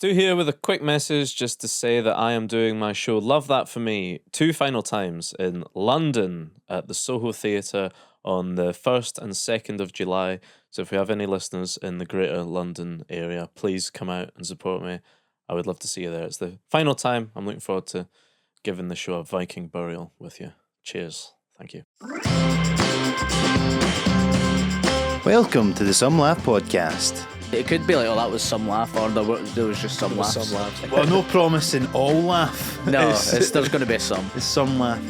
Stu here with a quick message just to say that I am doing my show Love That For Me 2 final times in London at the Soho Theatre on the 1st and 2nd of July. So if we have any listeners in the greater London area, please come out and support me. I would love to see you there. It's the final time. I'm looking forward to giving the show a Viking burial with you. Cheers. Thank you. Welcome to the Some Laugh podcast. It could be like, oh, that was some laugh, or there was just some laughs. Well, no promising all laugh. No, there's going to be some. It's some laugh.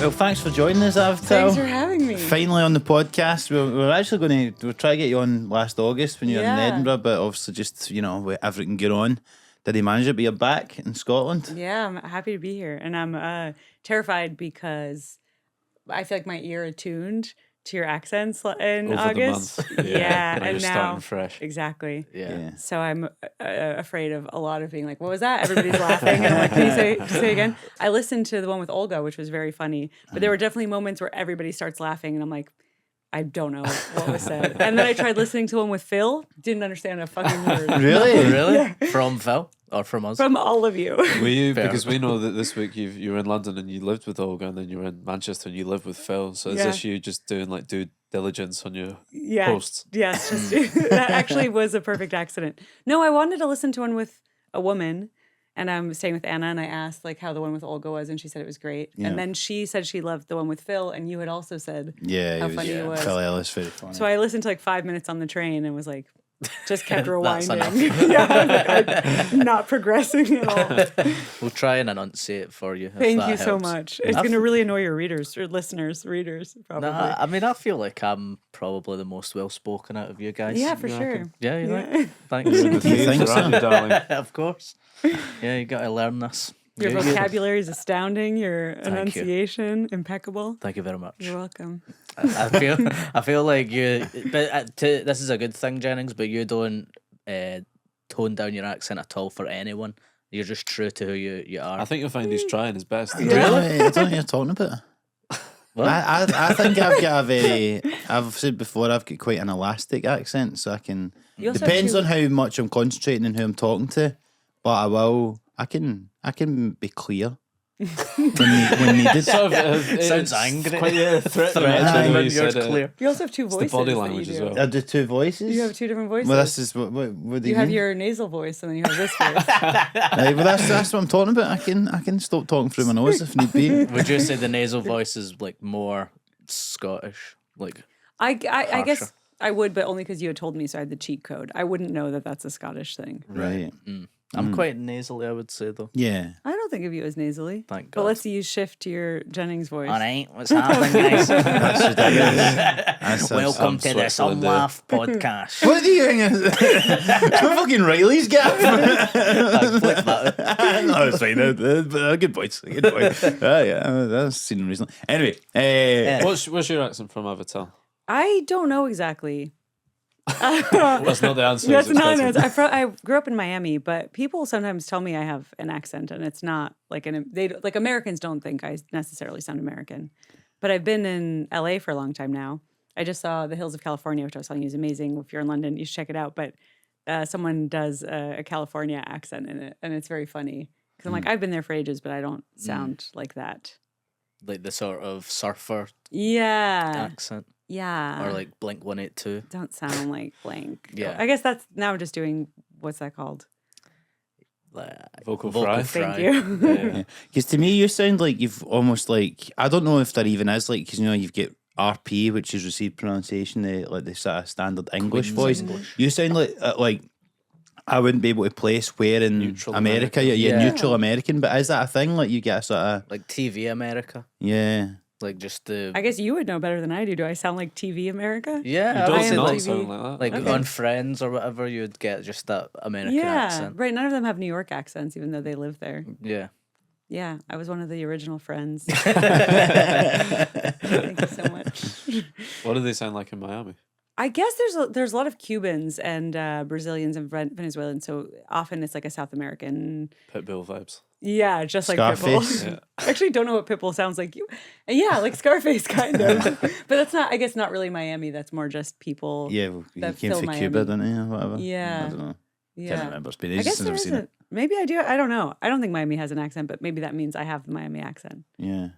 Well, thanks for joining us, Avital. Thanks for having me. Finally on the podcast. We're actually going to try to get you on last August when you were in Edinburgh, but obviously just, with everything going on. Did he manage it? But you're back in Scotland? Yeah, I'm happy to be here. And I'm terrified because I feel like my ear attuned to your accents in Over August. the month. Yeah, and and you're now starting fresh. Exactly. Yeah. So I'm afraid of a lot of being like, what was that? Everybody's laughing. And I'm like, can you say again? I listened to the one with Olga, which was very funny. But there were definitely moments where everybody starts laughing. And I'm like, I don't know what was said. And then I tried listening to one with Phil. Didn't understand a fucking word. Really? Really? Yeah. From Phil? Or from us? From all of you. Were you, Fair. because we know that this week you were in London and you lived with Olga, and then you were in Manchester and you lived with Phil. So is Yeah. this you just doing like due diligence on your Yeah. posts? Yes, just that actually was a perfect accident. No, I wanted to listen to one with a woman, and I'm staying with Anna, and I asked like how the one with Olga was, and she said it was great. Yeah. And then she said she loved the one with Phil, and you had also said Yeah, how it was, funny it was. Phil Ellis, very funny. So I listened to like 5 minutes on the train and was like, just kept That's rewinding. Yeah, I was like, I'm not progressing at all. We'll try and enunciate it for you. if Thank that you so helps. much. It's going to really annoy your readers or listeners, readers probably. Nah, I mean, I feel like I'm probably the most well-spoken out of you guys. Yeah, for you sure. reckon? Yeah, you're Yeah. right. Thanks. You think so? Aren't you, darling? Of course. Yeah, you got to learn this. Your You- vocabulary is astounding. Your you. enunciation, impeccable. Thank you very much. You're welcome. I feel like you, but this is a good thing, Jennings. But you don't tone down your accent at all for anyone. You're just true to who you are. I think you'll find he's trying his best. Really? I don't know what you're talking about. What? I think I've got I've said before, I've got quite an elastic accent, so I can, You also depends have on how much I'm concentrating and who I'm talking to, but I can be clear when needed. Sort of, Sounds it's angry. Quite threatening. Threatening actually, the way when you you're said it. clear. You also have two It's the voices. body that you language do. as well. I do two voices. You have two different voices. Well, this is what do you you have mean? your nasal voice and then you have this voice. Right, well, that's what I'm talking about. I can stop talking through my nose if need be. Would you say the nasal voice is like more Scottish? Like I guess Harsher. I would, but only because you had told me, so I had the cheat code. I wouldn't know that that's a Scottish thing. Right. I'm quite nasally, I would say though. Yeah. I don't think of you as nasally. Thank But God. let's use shift to your Jennings voice. All right, what's happening, guys? That's ridiculous. Welcome to the Some Switzerland, Laugh podcast. What are you doing? It's my fucking Riley's gap. Flip that. No, it's fine. Good points. Good point. Yeah, that's seen him recently. Anyway, What's your accent from Avital? I don't know exactly. That's not the answer. That's I was not an expecting. answer. I grew up in Miami, but people sometimes tell me I have an accent, and it's not like like Americans don't think I necessarily sound American. But I've been in LA for a long time now. I just saw The Hills of California, which I was telling you is amazing. If you're in London, you should check it out. But someone does a California accent in it, and it's very funny because I'm like, I've been there for ages, but I don't sound like that. Like the sort of surfer Yeah, accent. yeah. Or like Blink 182. Don't sound like blank. Yeah. I guess that's now I'm just doing what's that called? Vocal fry. Thank you. Yeah. because to me, you sound like you've almost like, I don't know if there even is like, because you've got RP, which is received pronunciation, like the sort of standard English Queen's voice. English. You sound like I wouldn't be able to place where in Neutral America American. you're Yeah. neutral American, but is that a thing? Like you get a sort of, Like TV America. yeah. Like just the. I guess you would know better than I do. Do I sound like TV America? Yeah, You I would don't say not like, TV. sound like that. like Okay. on Friends or whatever, you'd get just that American Yeah, accent. right. None of them have New York accents, even though they live there. Yeah. Yeah, I was one of the original friends. Thank you so much. What do they sound like in Miami? I guess there's a lot of Cubans and Brazilians and Venezuelans, so often it's like a South American. Pitbull vibes. Yeah, just like Scarface. Pitbull. I actually don't know what Pitbull sounds like. Yeah, like Scarface kind of. But that's not, I guess, not really Miami. That's more just people. Yeah, well, he that came fill from Miami. Cuba, didn't he, or whatever? Yeah. I don't know. Yeah. Can't remember. It's been I ages guess since there I've seen isn't. it. Maybe I do. I don't know. I don't think Miami has an accent, but maybe that means I have the Miami accent. Yeah.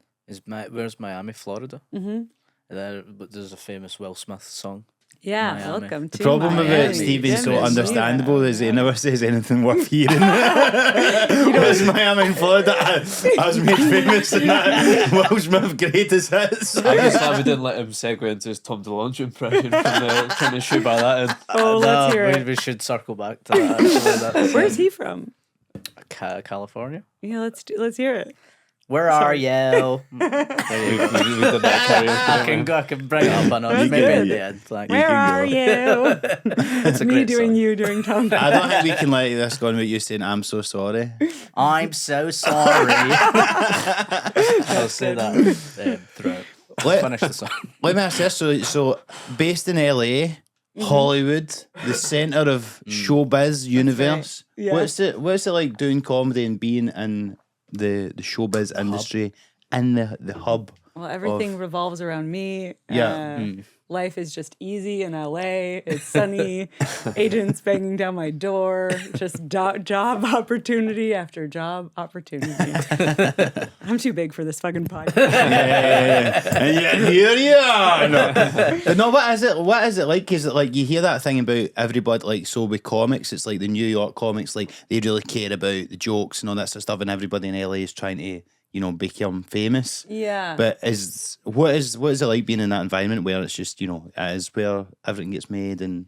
Where's Miami, Florida? Mm-hmm. There's a famous Will Smith song. Yeah, Miami. welcome to The problem Miami. about Steve being so Goodness, understandable yeah. is he never says anything worth hearing. Where's Miami in Florida? I was made famous in that Will Smith greatest hits. I'm just glad we didn't let him segue into his Tom DeLonge impression from trying to shoot by that in. Oh, let's hear it. We should circle back to that. Actually. Where's he from? California. Yeah, let's hear it. Where are you? There you We go. did that karaoke. I can bring it up a notch. You Maybe can- at the end. Like, Where can are go. you? it's a Me great doing song. you doing Tom. I don't think we can let this go on with you saying, I'm so sorry. I'm so sorry. I'll say that throughout. Let, Finish the song. let me ask this. So based in LA, Hollywood, the centre of showbiz universe, Yeah. what's it like doing comedy and being in the showbiz industry in the hub? Well, everything revolves around me. Yeah. Life is just easy in LA. It's sunny. Agents banging down my door. Just job opportunity after job opportunity. I'm too big for this fucking podcast. And yet here you are. No, what is it like? Is it like you hear that thing about everybody, like, so with comics, it's like the New York comics, like they really care about the jokes and all that sort of stuff, and everybody in LA is trying to, become famous. Yeah. But what is it like being in that environment where it's just, it is where everything gets made and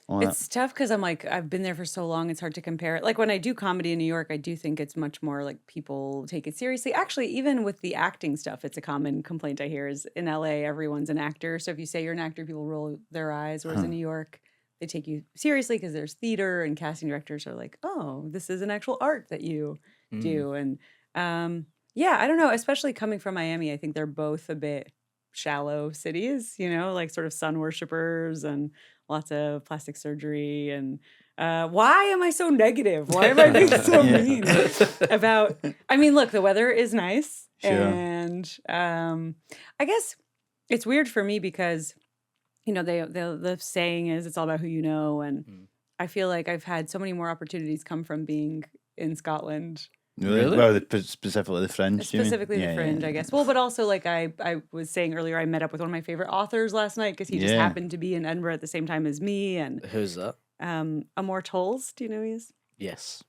all that? It's tough because I'm like, I've been there for so long, it's hard to compare it. Like when I do comedy in New York, I do think it's much more like people take it seriously. Actually, even with the acting stuff, it's a common complaint I hear is in LA, everyone's an actor. So if you say you're an actor, people roll their eyes. Whereas in New York, they take you seriously because there's theater and casting directors are like, oh, this is an actual art that you do. And yeah, I don't know, especially coming from Miami, I think they're both a bit shallow cities, like sort of sun worshippers and lots of plastic surgery. And why am I so negative? Why am I being so mean about? I mean, look, the weather is nice, Sure. and I guess it's weird for me because the saying is it's all about who you know, and I feel like I've had so many more opportunities come from being in Scotland. Really? Well, specifically the Fringe. do you mean? Specifically Yeah, the Fringe, yeah. I guess. Well, but also like I was saying earlier, I met up with one of my favorite authors last night because he just Yeah. happened to be in Edinburgh at the same time as me. And Who's that? Immortals, do you know who he is? Yes.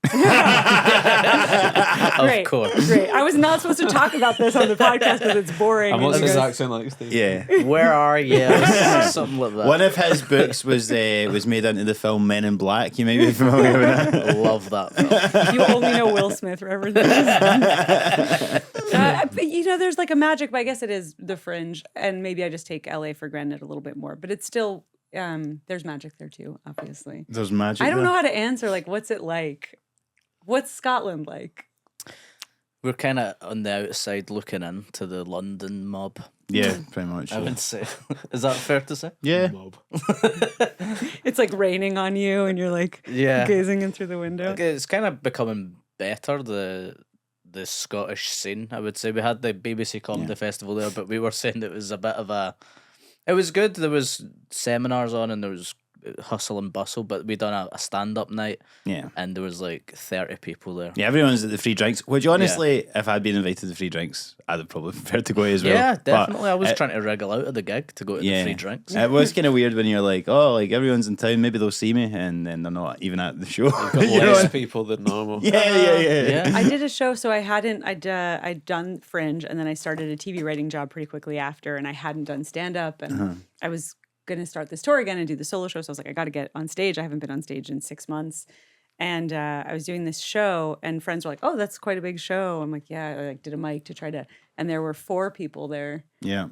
Great, Of course. Great. I was not supposed to talk about this on the podcast because it's boring. And what's you his guys- accent like, Steve? Yeah. Where are you? Something like that. One of his books was made into the film Men in Black. You may be familiar with that. Love that film. You only know Will Smith references. But, there's like a magic, but I guess it is the Fringe. And maybe I just take LA for granted a little bit more. But it's still, there's magic there too, obviously. There's magic. I don't know there. how to answer, like, what's it like? What's Scotland like? We're kind of on the outside looking into the London mob. Yeah, pretty much. I Yeah. would say. Is that fair to say? Yeah. It's like raining on you and you're like Yeah. gazing in through the window. It's kind of becoming better, the Scottish scene, I would say. We had the BBC Comedy Festival there, but we were saying it was a bit of a... It was good. There was seminars on and there was hustle and bustle, but we done a stand-up night Yeah. and there was like 30 people there. Yeah, everyone's at the free drinks, which honestly, if I'd been invited to the free drinks, I'd have probably preferred to go as well. Yeah, But definitely. I was it- trying to wriggle out of the gig to go to the free drinks. It was kind of weird when you're like, oh, like everyone's in town, maybe they'll see me, and then they're not even at the show. Got You know? less people than normal. Yeah. Yeah. I did a show, so I'd done Fringe, and then I started a TV writing job pretty quickly after, and I hadn't done stand-up, and I was going to start this tour again and do the solo show, so I was like, I got to get on stage. I haven't been on stage in 6 months. And I was doing this show, and friends were like, oh, that's quite a big show. I'm like, yeah, I did a mic to try to, and there were 4 people there. Yeah.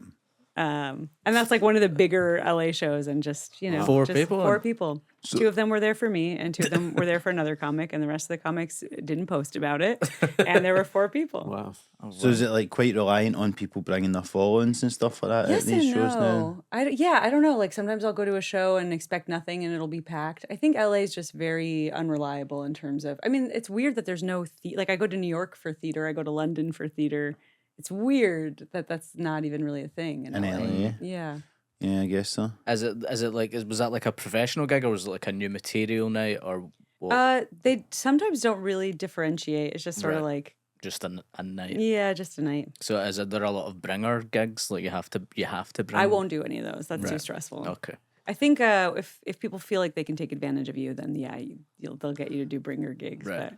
And that's like one of the bigger LA shows, and just Four just people? four people. Two of them were there for me, and two of them were there for another comic, and the rest of the comics didn't post about it. And there were four people. Wow. So is it like quite reliant on people bringing their followings and stuff like that Yes at these and shows now? no. I don't know. Like sometimes I'll go to a show and expect nothing, and it'll be packed. I think LA is just very unreliable in terms of. I mean, it's weird that there's no like I go to New York for theater, I go to London for theater. It's weird that that's not even really a thing in In LA. LA. Yeah. Yeah, I guess so. Is it like was that like a professional gig or was it like a new material night or what? They sometimes don't really differentiate. It's just sort of Right. like Just a night. yeah, just a night. So is there a lot of bringer gigs? Like you have to bring. I won't do any of those. That's too Right. stressful. Okay. I think if people feel like they can take advantage of you, then yeah, they'll get you to do bringer gigs. Right. But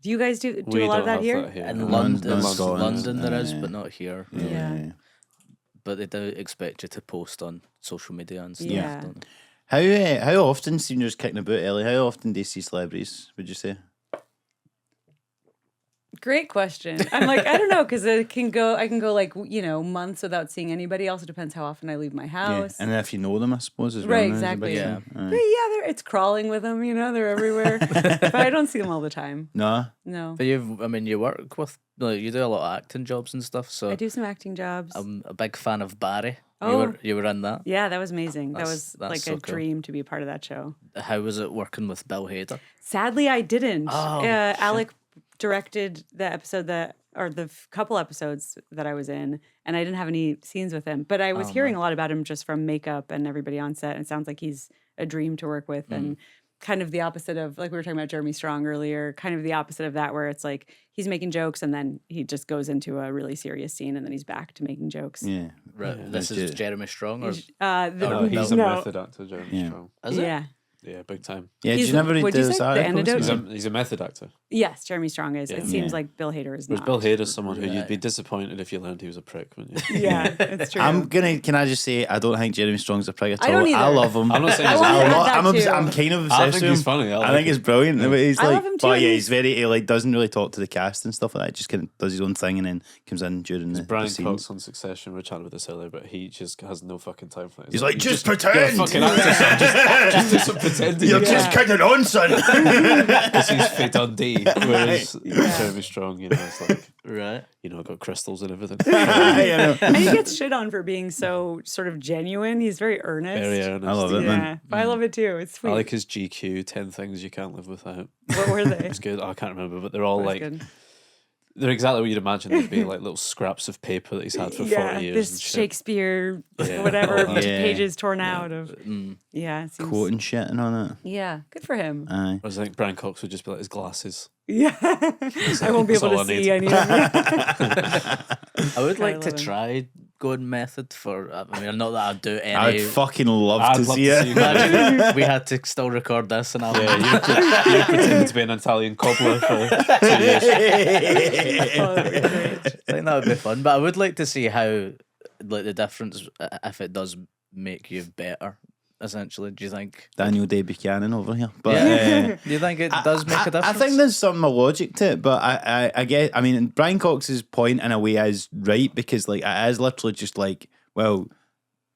do you guys do We a lot don't of that have here? that here. In No. London, Scotland. London there is, Yeah. but not here. Yeah. But they do expect you to post on social media and stuff. Yeah. Don't they? How often, seeing you're just kicking about, Ellie, how often do you see celebrities, would you say? Great question. I'm like, I don't know, because I can go like, months without seeing anybody. Also depends how often I leave my house. And if you know them, I suppose, as well. Right, now is a big exactly. Yeah. thing. But yeah, it's crawling with them, they're everywhere. But I don't see them all the time. No? No. But you work with, like, you do a lot of acting jobs and stuff. So I do some acting jobs. I'm a big fan of Barry. Oh. You were in that. Yeah, that was amazing. That's That was so like a cool. dream to be a part of that show. How was it working with Bill Hader? Sadly, I didn't. Oh, shit. Alec directed the episode the couple episodes that I was in, and I didn't have any scenes with him. But I was hearing a lot about him just from makeup and everybody on set, and it sounds like he's a dream to work with. And kind of the opposite of, like we were talking about Jeremy Strong earlier, kind of the opposite of that, where it's like he's making jokes and then he just goes into a really serious scene and then he's back to making jokes. Yeah. Right. This is Jeremy Strong, or No, he's a no. method actor, Jeremy Yeah. Strong. is it? Yeah. Yeah, big time. Yeah, did He's- you never read what'd you those say? The articles? antidote? He's a method actor. Yes, Jeremy Strong is. Yeah. It seems Yeah. like Bill Hader is Whereas not. Bill Hader's someone who you'd Right. be disappointed if you learned he was a prick, wouldn't you? Yeah, it's true. Can I just say, I don't think Jeremy Strong's a prick at all. I don't either. love him. I'm not saying I he's wanna a add prick. that too. I'm kind of I obsessed think with he's him. funny. I think he's brilliant. But he's I like, love him too, but and yeah, he's- he's very, he like doesn't really talk to the cast and stuff like that. Just kind of does his own thing and then comes in during the Brian scenes. Cox on Succession. We chatted about this earlier, but he just has no fucking time for it. He's like, just you're a pretend. fucking actor, son. Just do some pretending. You're Because just kidding on, son. he's Faye Dundee, whereas Jeremy Strong, it's like, Right. got crystals and everything. I know. And he gets shit on for being so sort of genuine. He's very earnest. Very earnest. I love it, Yeah, man. but I love it too. It's sweet. I like his GQ 10 things you can't live without. What were they? It's good. I can't remember, but they're all That's like good. they're exactly what you'd imagine they'd be, like little scraps of paper that he's had for 40 years. this and shit. Shakespeare, Yeah. whatever, All that. Yeah. pages torn out of. Yeah, it seems, Quoting shit and all that. yeah, good for him. Aye. Whereas I think Brian Cox would just be like his glasses. Yeah, I won't be That's able all to I see need. any of it. I would I like to love him. try going method for. I mean, not that I'd do any. I'd fucking love I'd to love see to it. see Imagine we had to still record this, and I'm You pretending to be an Italian cobbler for 2 years. Oh, that'd be great. I think that would be fun. But I would like to see how, like, the difference if it does make you better. Essentially, do you think? Daniel Day Buchanan over here. But Do you think it does make a difference? I think there's some logic to it, but I get. I mean, Brian Cox's point in a way is right because like it is literally just like, well,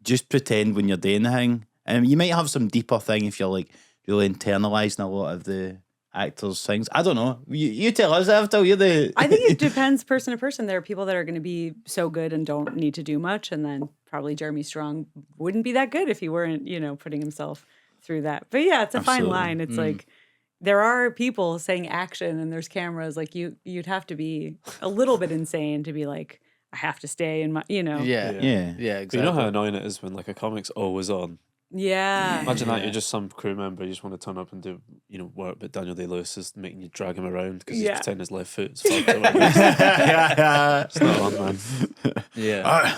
just pretend when you're doing the thing, and you might have some deeper thing if you're like really internalizing a lot of the actors' things. I don't know. You tell us, Avital. You're the. I think it depends person to person. There are people that are going to be so good and don't need to do much, and then probably Jeremy Strong wouldn't be that good if he weren't, putting himself through that. But yeah, it's a fine Absolutely. line. It's like there are people saying action and there's cameras. Like you'd have to be a little bit insane to be like, I have to stay in my, Yeah. Yeah. Yeah, But exactly. you know how annoying it is when like a comic's always on. Yeah. Imagine that you're just some crew member, you just want to turn up and do work, but Daniel Day-Lewis is making you drag him around because he's Yeah. pretending his left foot's fucked or whatever. It's not on, man. Yeah.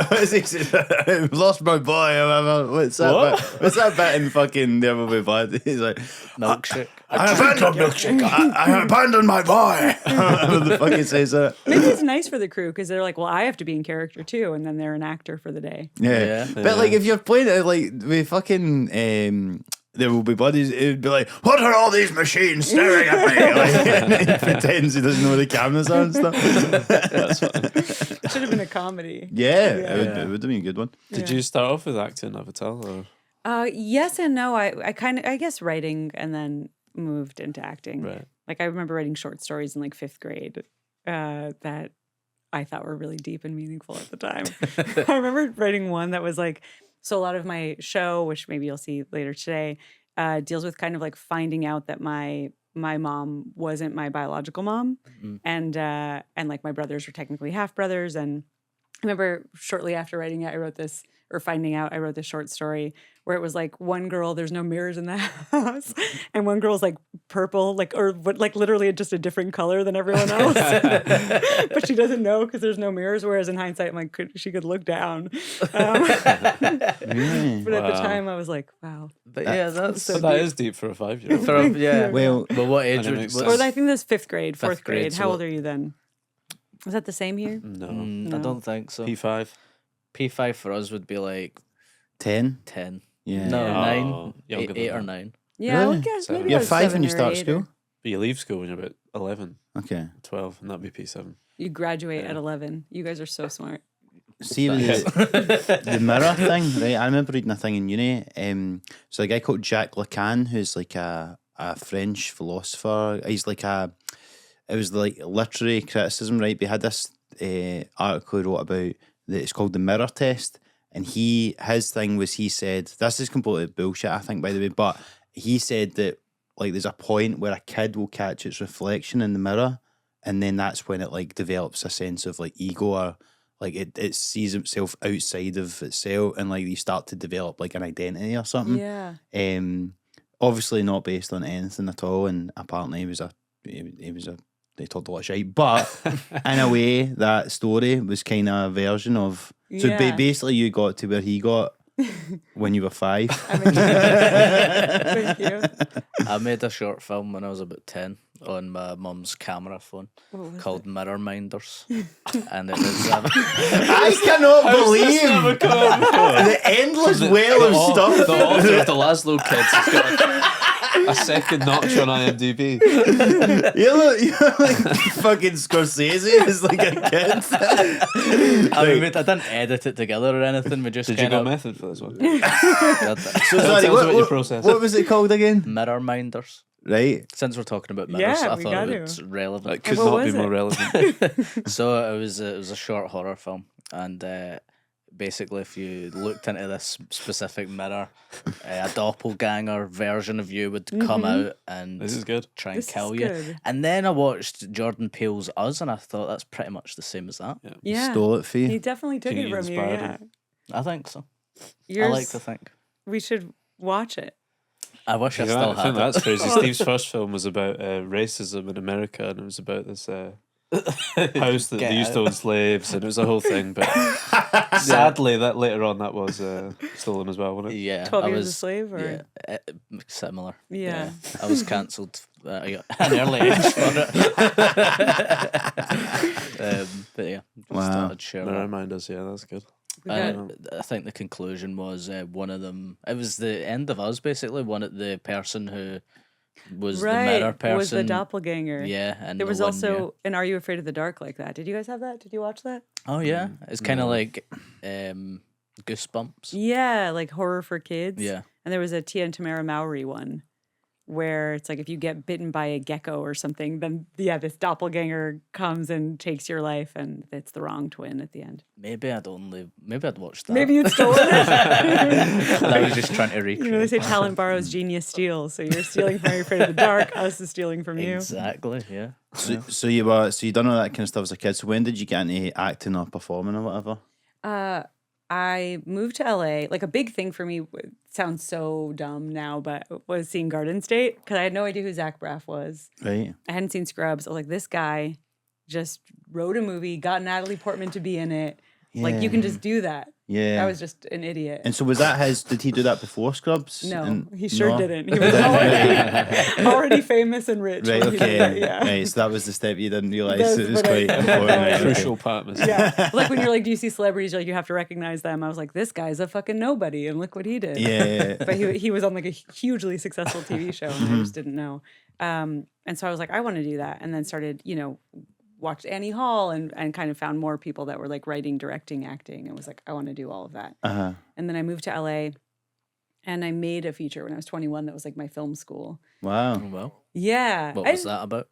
What is he saying? I've lost my boy. What's that? What? What's that bit in fucking Never Be Bad? He's like, Milkshake. I abandoned milkshake. I abandoned my boy. What the fuck he says that? Maybe it's nice for the crew because they're like, well, I have to be in character too, and then they're an actor for the day. Yeah. Yeah. But like if you're playing it like with fucking there will be buddies. It'd be like, what are all these machines staring at me? Like, and he pretends he doesn't know where the cameras are and stuff. That's funny. It should have been a comedy. Yeah, Yeah. it would have been a good one. Did you start off with acting, Avital? Or? Yes and no. I guess writing and then moved into acting. Right. Like I remember writing short stories in like 5th grade that I thought were really deep and meaningful at the time. I remember writing one that was like, so a lot of my show, which maybe you'll see later today, deals with kind of like finding out that my mom wasn't my biological mom, and like my brothers were technically half brothers. And I remember shortly after writing it, I wrote this short story where it was like one girl, there's no mirrors in the house, and one girl's like purple, like literally just a different color than everyone else, but she doesn't know because there's no mirrors. Whereas in hindsight, I'm like, she could look down. But at the time, I was like, wow. But yeah, that's so That deep. is deep for a 5-year-old. yeah. Well, But what age And it would makes was, sense. Or I think this 5th grade, 4th 5th grade, grade. so How old what- are you then? Was that the same here? No. I No. don't think so. P5. P5 for us would be like 10. 10. Yeah. No, Oh, 9. younger 8 than or that. 9. Yeah, I Really? would guess So- maybe You're I was 5 when 7 you or start 8 school? or- But you leave school when you're about 11, Okay. 12, and that'd be P7. You graduate Yeah. at 11. You guys are so smart. See the mirror thing, right? I remember reading a thing in uni. So a guy called Jacques Lacan, who's like a French philosopher. He's like it was like literary criticism, right? But he had this article he wrote about that it's called the mirror test, and his thing was, he said, this is completely bullshit, I think, by the way, but he said that like there's a point where a kid will catch its reflection in the mirror, and then that's when it like develops a sense of like ego, or like it sees itself outside of itself, and like you start to develop like an identity or something. Yeah. Obviously not based on anything at all, and apparently they talked a lot of shit, but in a way that story was kind of a version of, so Yeah. basically you got to where he got when you were 5. Thank you. I made a short film when I was about 10 on my mum's camera phone What was called Mirror Minders. And it was I cannot believe the endless well of stuff. The author of the Laszlo Kids has got a second notch on IMDb. You're like fucking Scorsese is like a kid. I mean, I didn't edit it together or anything. We just Did you kind go of method for this one? So sorry, Tell us about your what, process. what was it called again? Mirror Minders. Right. Since we're talking about mirrors, Yeah, I we thought got it was That relevant. could what not be was more it? relevant. So it was a short horror film, and basically, if you looked into this specific mirror, a doppelganger version of you would come out and This is good. try and This is kill you. good. And then I watched Jordan Peele's Us, and I thought that's pretty much the same as that. Yeah. Stole it for He you. definitely took Think it you from you. inspired Yeah. him? I think so. Yours, I like to think. we should watch it. I wish I Yeah, still I had think it. that's crazy. Steve's first film was about racism in America, and it was about this house that they used to own slaves, and it was a whole thing. But sadly, that later on that was stolen as well, wasn't it? Yeah, 12 I Years a was, Slave, or yeah, similar. Yeah. I was cancelled at an early age for it. But yeah, just Wow. thought I'd share No, that. remind us. Yeah, that's good. We got- And I think the conclusion was one of them. It was the end of Us, basically. The person who was the mirror person was the doppelganger. Yeah, and There was the one also an Are You Afraid of the Dark like that. Did you guys have that? Did you watch that? Oh yeah, it's kind of like Goosebumps. Yeah, like horror for kids. Yeah. And there was a Tia and Tamara Mowry one where it's like if you get bitten by a gecko or something, then this doppelganger comes and takes your life, and it's the wrong twin at the end. Maybe I'd watched that. Maybe it's stolen it. I was just trying to recreate. You know, they say talent borrows, genius steals. So you're stealing from Are You Afraid of the Dark? Us is stealing from you. Exactly. Yeah. So you done all that kind of stuff as a kid. So when did you get into acting or performing or whatever? I moved to LA. Like a big thing for me sounds so dumb now, but was seeing Garden State because I had no idea who Zach Braff was. Right. I hadn't seen Scrubs. I was like, this guy just wrote a movie, got Natalie Portman to be in it. Like you can just do that. Yeah. I was just an idiot. And so was that his? Did he do that before Scrubs? No, And- he sure no? didn't. He was already famous and rich. Right. when he did Okay. that, yeah. Right. So that was the step you didn't realize That's it was what I- quite important. Right, okay. Crucial part of it. Yeah. Like when you're like, do you see celebrities? You're like, you have to recognize them. I was like, this guy's a fucking nobody, and look what he did. Yeah. But he was on like a hugely successful TV show, and I just didn't know. And so I was like, I want to do that, and then started, watched Annie Hall and kind of found more people that were like writing, directing, acting, and was like, I want to do all of that. Uh-huh. And then I moved to LA, and I made a feature when I was 21 that was like my film school. Wow. Well, Yeah. what was that about?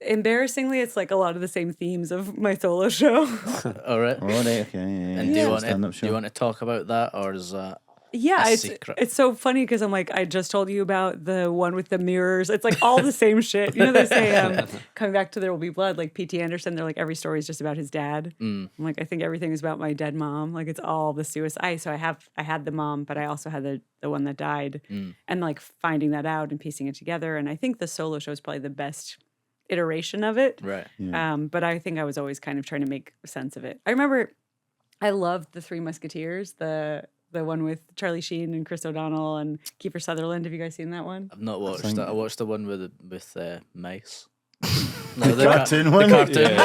Embarrassingly, it's like a lot of the same themes of my solo show. All right. Oh, right. Okay. Yeah. And do you want Stand-up to show. talk about that, or is that Yeah, a it's secret? it's so funny because I'm like, I just told you about the one with the mirrors. It's like all the same shit. They say coming back to There Will Be Blood, like P.T. Anderson, they're like every story is just about his dad. I'm like, I think everything is about my dead mom. Like it's all the suicide. So I had the mom, but I also had the one that died, and like finding that out and piecing it together. And I think the solo show is probably the best iteration of it. Right. But I think I was always kind of trying to make sense of it. I remember I loved the Three Musketeers, the one with Charlie Sheen and Chris O'Donnell and Kiefer Sutherland. Have you guys seen that one? I've not watched think- that. I watched the one with mice. The cartoon one? The cartoon.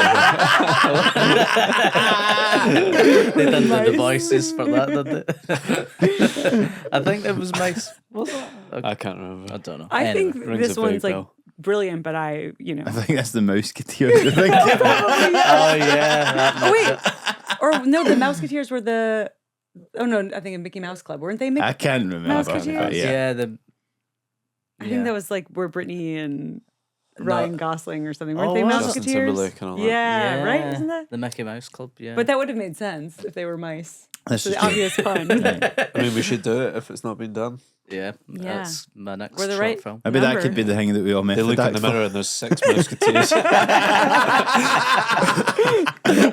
They didn't do the Mice. voices for that, did they? I think it was mice. Was it? I can't remember. I don't know. I Anyway. think rings this a vague one's like bell. brilliant, but I I think that's the Mouseketeers. I think. Oh yeah. that Oh makes wait, or no, the Mouseketeers were the. Oh no, I think in Mickey Mouse Club weren't they? I can't remember. Mouseketeers? But yeah. yeah. I think that was like where Brittany and Ryan Gosling or something. Weren't Oh, they was it? Justin Mouseketeers? Timberlake and all that. Yeah, right. Isn't that? the Mickey Mouse Club? Yeah. But that would have made sense if they were mice. This So is the true. obvious pun. I mean, we should do it if it's not been done. yeah, Yeah. that's my next We're the short right- film. Maybe that Number. could be the thing that we all met. They for look in that the mirror and there's 6 musketeers.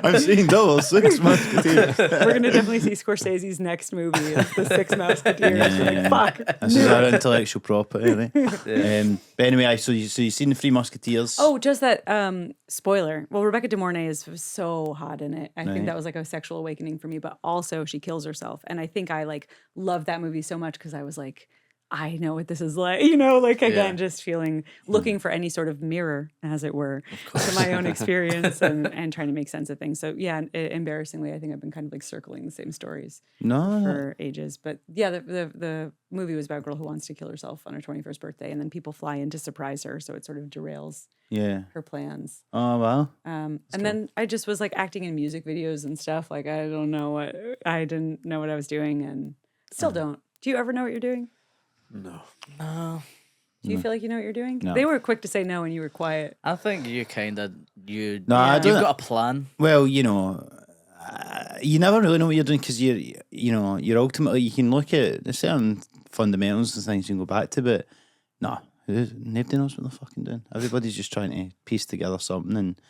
I'm seeing double 6 Musketeers. We're gonna definitely see Scorsese's next movie. It's the Six Musketeers. Yeah. Like, fuck. This is our intellectual property, right? But anyway, so you've seen the Three Musketeers? Oh, just that spoiler. Well, Rebecca De Mornay is so hot in it. I Right. think that was like a sexual awakening for me, but also she kills herself. And I think I like loved that movie so much because I was like, I know what this is like, like again, just looking for any sort of mirror, as it were, to my own experience and trying to make sense of things. So yeah, embarrassingly, I think I've been kind of like circling the same stories no. for ages. But yeah, the movie was about a girl who wants to kill herself on her 21st birthday, and then people fly in to surprise her, so it sort of derails Yeah. her plans. Oh, well. And then I just was like acting in music videos and stuff. Like I didn't know what I was doing, and still don't. Do you ever know what you're doing? No. No, Do you feel like you know what you're doing? No. They were quick to say no, and you were quiet. I think you kind of you. No, I you've don't- got a plan. Well, you never really know what you're doing because you're ultimately, you can look at the certain fundamentals and things you can go back to, but no, nobody knows what they're fucking doing. Everybody's just trying to piece together something, and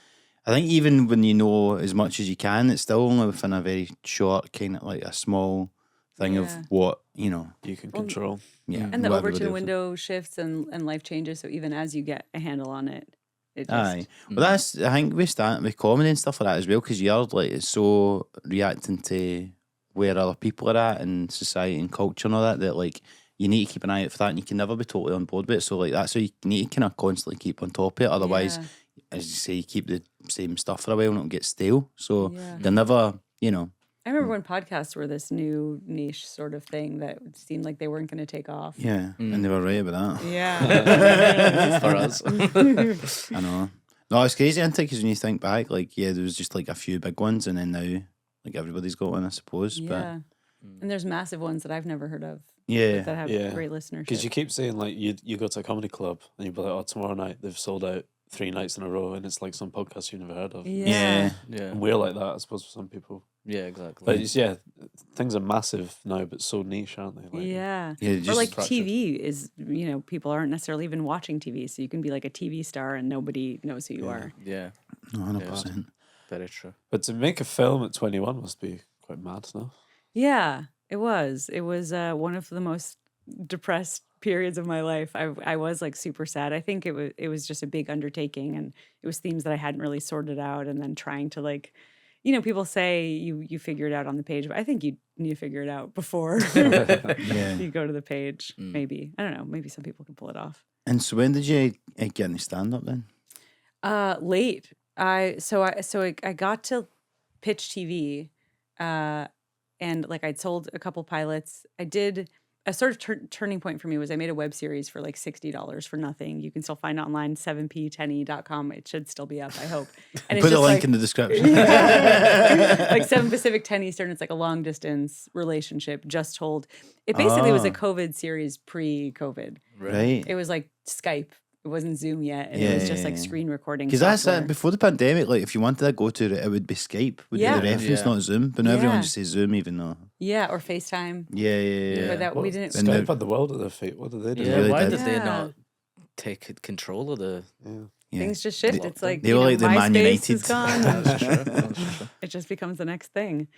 I think even when you know as much as you can, it's still only within a very short kind of like a small thing of Yeah. what You can control. yeah, And the what over to everybody else is. window shifts and life changes. So even as you get a handle on it, it just Aye, well, that's I think we start with comedy and stuff like that as well because you're like it's so reacting to where other people are at in society and culture and all that like you need to keep an eye out for that and you can never be totally on board with it. So like that's so you need to kind of constantly keep on top of it. Otherwise, Yeah. as you say, you keep the same stuff for a while and it'll get stale. So Yeah. they're never, I remember when podcasts were this new niche sort of thing that seemed like they weren't going to take off. yeah, and they were right about that. Yeah. For us. I know. No, it's crazy, isn't it? Because when you think back, like, yeah, there was just like a few big ones, and then now, like, everybody's got one, I suppose. Yeah. And there's massive ones that I've never heard of But yeah, that have Yeah. great listenership. Because you keep saying, like, you go to a comedy club and you'll be like, oh, tomorrow night they've sold out 3 nights in a row and it's like some podcast you've never heard of. yeah, Yeah, And we're like that, I suppose, for some people. yeah, exactly. But it's, things are massive now, but so niche, aren't they? Like, Yeah. yeah. Or Just like structured. TV is, people aren't necessarily even watching TV. So you can be like a TV star and nobody knows who you are. yeah, 100%. very true. But to make a film at 21 must be quite mad, no? Yeah, it was. It was one of the most depressed periods of my life. I was like super sad. I think it was just a big undertaking and it was themes that I hadn't really sorted out and then trying to like people say you figure it out on the page, but I think you need to figure it out before Yeah. you go to the page. Maybe. I don't know. Maybe some people can pull it off. And so when did you get into stand up then? Late. I got to pitch TV, and like I'd sold a couple pilots. I did a sort of turning point for me was I made a web series for like $60 for nothing. You can still find it online, 7p10e.com. It should still be up, I hope. And Put the link like, in the description. like 7 Pacific, 10 Eastern. It's like a long distance relationship just told. It basically was a COVID series pre-COVID. Right. It was like Skype. It wasn't Zoom yet, and it was just like screen recording. Because that's software. before the pandemic. Like, if you wanted to go to it, it would be Skype. Would be the reference, not Zoom. But now everyone just says Zoom, even though. Yeah, or FaceTime. Yeah. But that we didn't. Skype had the world at their feet. What did they do? Yeah, really why did. did they not take control of the? Things just shift. It's like They were like the Man MySpace United. is gone. That's true. It just becomes the next thing.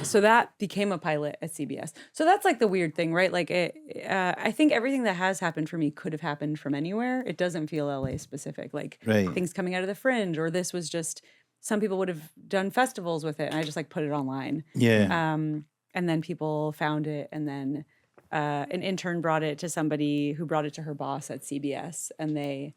So that became a pilot at CBS. So that's like the weird thing, right? Like I think everything that has happened for me could have happened from anywhere. It doesn't feel LA specific. Like things coming out of the Fringe, or this was just some people would have done festivals with it, and I just like put it online. Yeah. And then people found it, and then an intern brought it to somebody who brought it to her boss at CBS, and they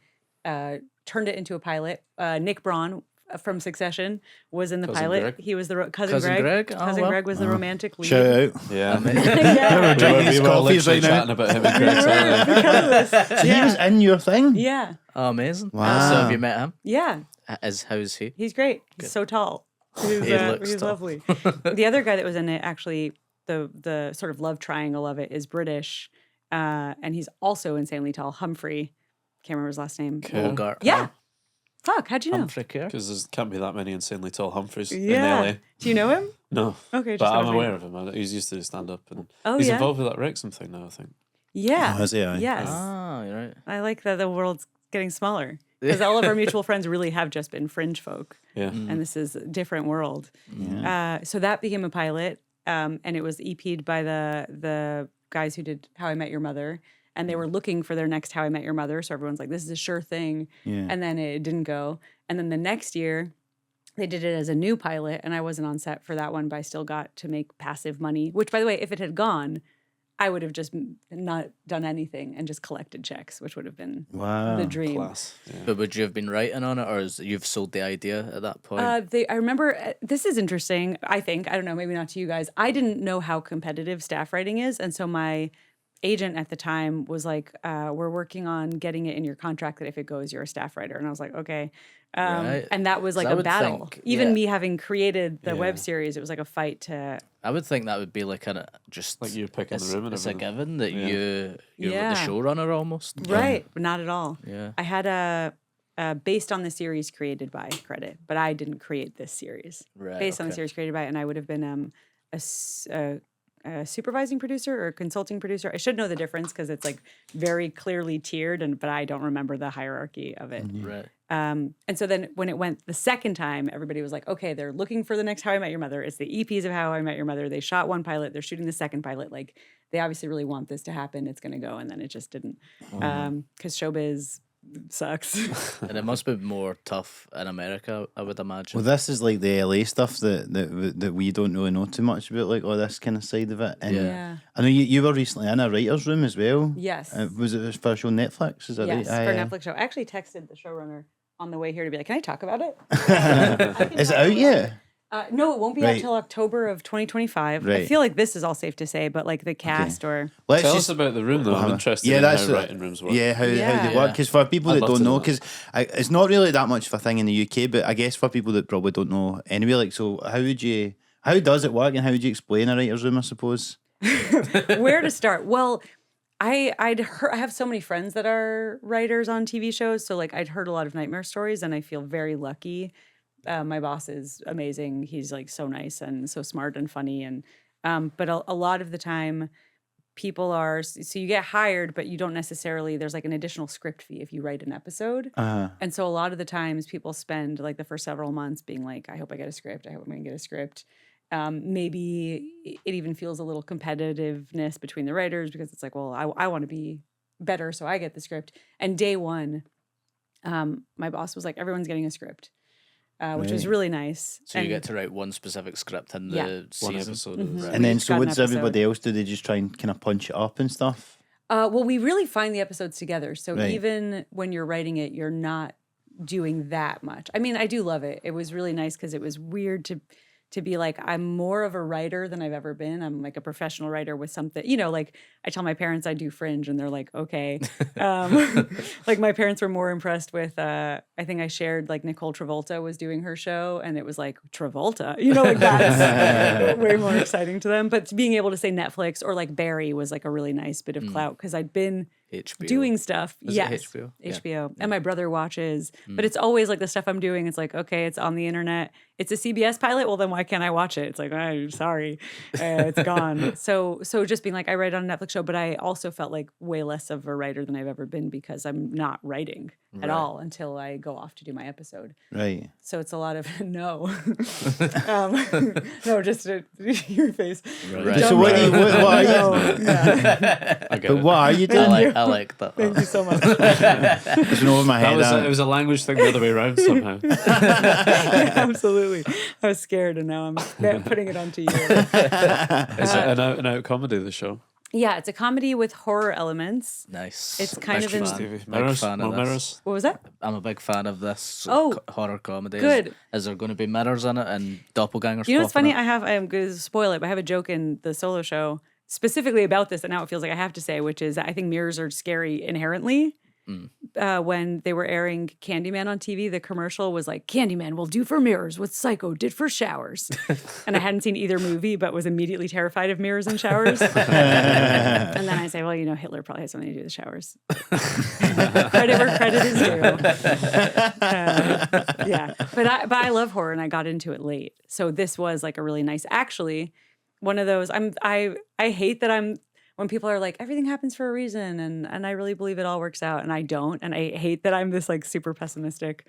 turned it into a pilot. Nick Braun from Succession was in the Cousin pilot. Greg. He was the Cousin Greg? Oh, Cousin wow. Greg was the romantic lead. Shout out. Yeah. Yeah. Drinking his coffees literally right now. chatting about him and Greg's earlier. Because of this. So he was in your thing? Yeah. Oh, amazing. Wow. So have you met him? Yeah. How is he? He's great. He's so tall. He's, He looks he's tall. lovely. The other guy that was in it, actually, the sort of love triangle of it is British, and he's also insanely tall. Humphrey. Can't remember his last name. Bogart. Yeah. Fuck, how'd you know? Humphrey Kerr. Because there can't be that many insanely tall Humphreys in Yeah. LA. Do you know him? No. Okay, But just I'm over aware here. of him. He's used to stand up. And Oh, he's yeah? involved with that Wrexham thing now, I think. Yeah. Oh, is he? Aye. Yes. Ah, you're right. I like that the world's getting smaller because all of our mutual friends really have just been fringe folk, Yeah. and this is a different world. So that became a pilot, and it was EP'd by the guys who did How I Met Your Mother, and they were looking for their next How I Met Your Mother. So everyone's like, "This is a sure thing," and then it didn't go. And then the next year, they did it as a new pilot, and I wasn't on set for that one, but I still got to make passive money. Which, by the way, if it had gone, I would have just not done anything and just collected checks, which would have been the dream. Class. Yeah. But would you have been writing on it, or you've sold the idea at that point? I remember this is interesting. I think I don't know, maybe not to you guys. I didn't know how competitive staff writing is, and so my agent at the time was like, "We're working on getting it in your contract that if it goes, you're a staff writer." And I was like, "Okay." Right. And that was like I a would battle. think, Even yeah. me having created the web series, it was like a fight to. I would think that would be like just Like you picking the room and it's a everything. given that you're Yeah. the showrunner almost. Right, but not at all. Yeah. I had a based on the series created by credit, but I didn't create this series. Right. Based on the okay. series created by, and I would have been a supervising producer or a consulting producer. I should know the difference because it's like very clearly tiered, but I don't remember the hierarchy of it. Right. And so then when it went the second time, everybody was like, okay, they're looking for the next How I Met Your Mother. It's the EPs of How I Met Your Mother. They shot one pilot. They're shooting the second pilot. Like, they obviously really want this to happen. It's going to go. And then it just didn't. Because showbiz sucks. And it must be more tough in America, I would imagine. Well, this is like the LA stuff that we don't really know too much about, like all this kind of side of it. And Yeah. I know you were recently in a writer's room as well. Yes. Was it for a show on Netflix? Is that Yes, right? for a Aye, Netflix show. I actually texted the showrunner on the way here to be like, can I talk about it? aye. Is it out yet? No, it won't be out Right. till October of 2025. I Right. feel like this is all safe to say, but like the cast or Let's Tell just us about the room, though. I'm interested Yeah, in that's how writing rooms work. Yeah, how they Yeah. work. Because for people I'd that love don't to know, know. because it's not really that much of a thing in the UK, but I guess for people that probably don't know anyway, like, so how does it work, and how would you explain a writer's room, I suppose? where to start? Well, I have so many friends that are writers on TV shows, so like I'd heard a lot of nightmare stories, and I feel very lucky. My boss is amazing. He's like so nice and so smart and funny, and but a lot of the time, people are so you get hired, but you don't necessarily. There's like an additional script fee if you write an episode. And so a lot of the times people spend like the first several months being like, I hope I get a script. I hope I'm going to get a script. Maybe it even feels a little competitiveness between the writers because it's like, well, I want to be better, so I get the script. And day one, my boss was like, everyone's getting a script. which was Right. really nice. So you And- get to write one specific script in Yeah. the One season. episode. Mhm. Right. And then, each so got an what does everybody episode. else do? They just try and kind of punch it up and stuff? Well, we really find the episodes together. So Right. even when you're writing it, you're not doing that much. I mean, I do love it. It was really nice because it was weird to be like, I'm more of a writer than I've ever been. I'm like a professional writer with something, like I tell my parents I do Fringe and they're like, okay. Like my parents were more impressed with, I think I shared like Nicole Travolta was doing her show and it was like, Travolta, like that's way more exciting to them. But being able to say Netflix or like Barry was like a really nice bit of clout because I'd been HBO. doing stuff. Is it Yes. HBO? Yeah. HBO. And my brother watches, but it's always like the stuff I'm doing. It's like, okay, it's on the internet. It's a CBS pilot. Well, then why can't I watch it? It's like, I'm sorry, it's gone. So just being like, I write on a Netflix show, but I also felt like way less of a writer than I've ever been because I'm not writing at all until I go off to do my episode. Right. So it's a lot of no, no, just your face. Right. So what are you, what are you, No, yeah. I get but it. what are you doing? I like that. Thank you so much. It's over my That head. was it was a language thing the other way around somehow. Yeah, absolutely. I was scared, and now I'm putting it onto you. Is it an out and out comedy, the show? Yeah, it's a comedy with horror elements. Nice. It's kind Big of in- fan. Stevie. Big Mirrors? fan of More this. mirrors? What was that? I'm a big fan of this Oh, horror comedy. good. Is there going to be mirrors in it and doppelgangers? You know what's funny? popping up? I'm going to spoil it, but I have a joke in the solo show specifically about this, and now it feels like I have to say, which is that I think mirrors are scary inherently. When they were airing Candyman on TV, the commercial was like, Candyman will do for mirrors what Psycho did for showers. And I hadn't seen either movie, but was immediately terrified of mirrors and showers. And then I say, well, Hitler probably has something to do with the showers. Credit where credit is due. Yeah, but I love horror, and I got into it late. So this was like a really nice, actually, one of those. I hate that when people are like, everything happens for a reason, and I really believe it all works out, and I don't, and I hate that I'm this like super pessimistic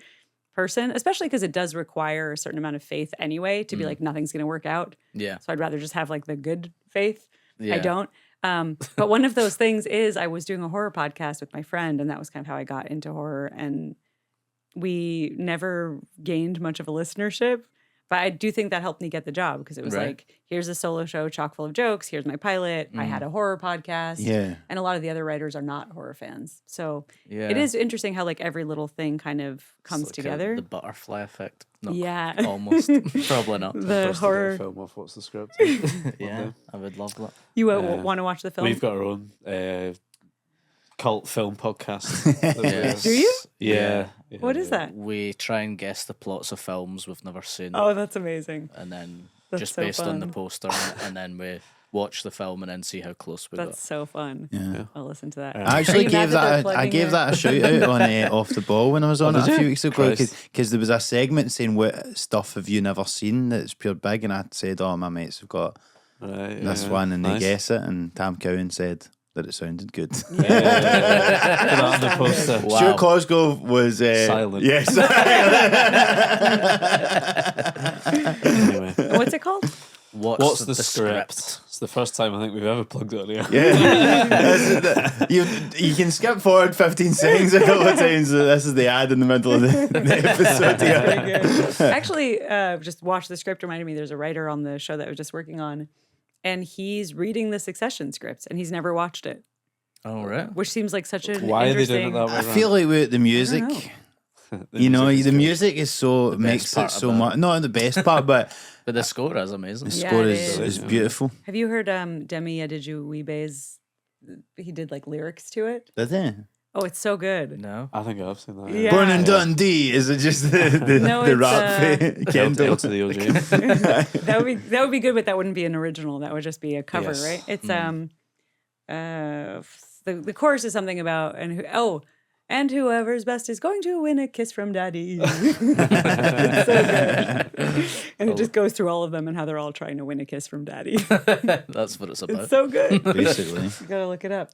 person, especially because it does require a certain amount of faith anyway to be like nothing's going to work out. Yeah. So I'd rather just have like the good faith. I Yeah. don't. But one of those things is I was doing a horror podcast with my friend, and that was kind of how I got into horror, and we never gained much of a listenership. But I do think that helped me get the job because it was Right. like, here's a solo show chock full of jokes. Here's my pilot. I had a horror podcast. Yeah. And a lot of the other writers are not horror fans. So Yeah. it is interesting how like every little thing kind of comes It's like together. the butterfly effect. Not Yeah. Almost. Probably not. The First to get a horror. film off what's the script. Yeah. I would love that. You want to watch the film? We've got our own cult film podcast. Yeah. Do you? Yeah. What is that? We try and guess the plots of films we've never seen. Oh, that's amazing. And then That's just so based on the fun. poster, and then we watch the film and then see how close we That's so fun. Yeah. I'll listen to that. I Are actually you mad gave that they're that. I plugging gave your- that a shout out on Off the Ball when I was on Oh, it did a few you? weeks ago Christ. because there was a segment saying what stuff have you never seen that's pure big, and I said, "Oh, my mates have got Right, this yeah. one," and they Nice. guess it, and Tam Cowan said that it sounded good. Put that on the poster. Wow. Stuart Cosgrove was Silent. Yes. Anyway. What's it called? What's the script? It's the first time I think we've ever plugged it on here. Yeah. You can skip forward 15 seconds a couple of times. This is the ad in the middle of the episode. Pretty Yeah. good. Actually, just watch the script reminded me there's a writer on the show that I was just working on, and he's reading the Succession scripts, and he's never watched it, All right. which seems like such an Why are they interesting. doing it that way I around? feel like with the music, you know, is the good. music is so best makes it part so about much. Not the best part, but But the score is amazing. the Yeah, score it is is. beautiful. Have you heard Demi Adejuwebe's? He did like lyrics to it. Did they? Oh, it's so good. No. I think I've seen that. Yeah. Born in Dundee. Is it just the No, the it's, rap? L Kendall. to the OG. That would be good, but that wouldn't be an original. That would just be a cover, Yes. right? It's the chorus is something about and whoever's best is going to win a kiss from daddy. It's so good. And it just goes through all of them and how they're all trying to win a kiss from daddy. That's what it's about. It's so good. Basically. You gotta look it up.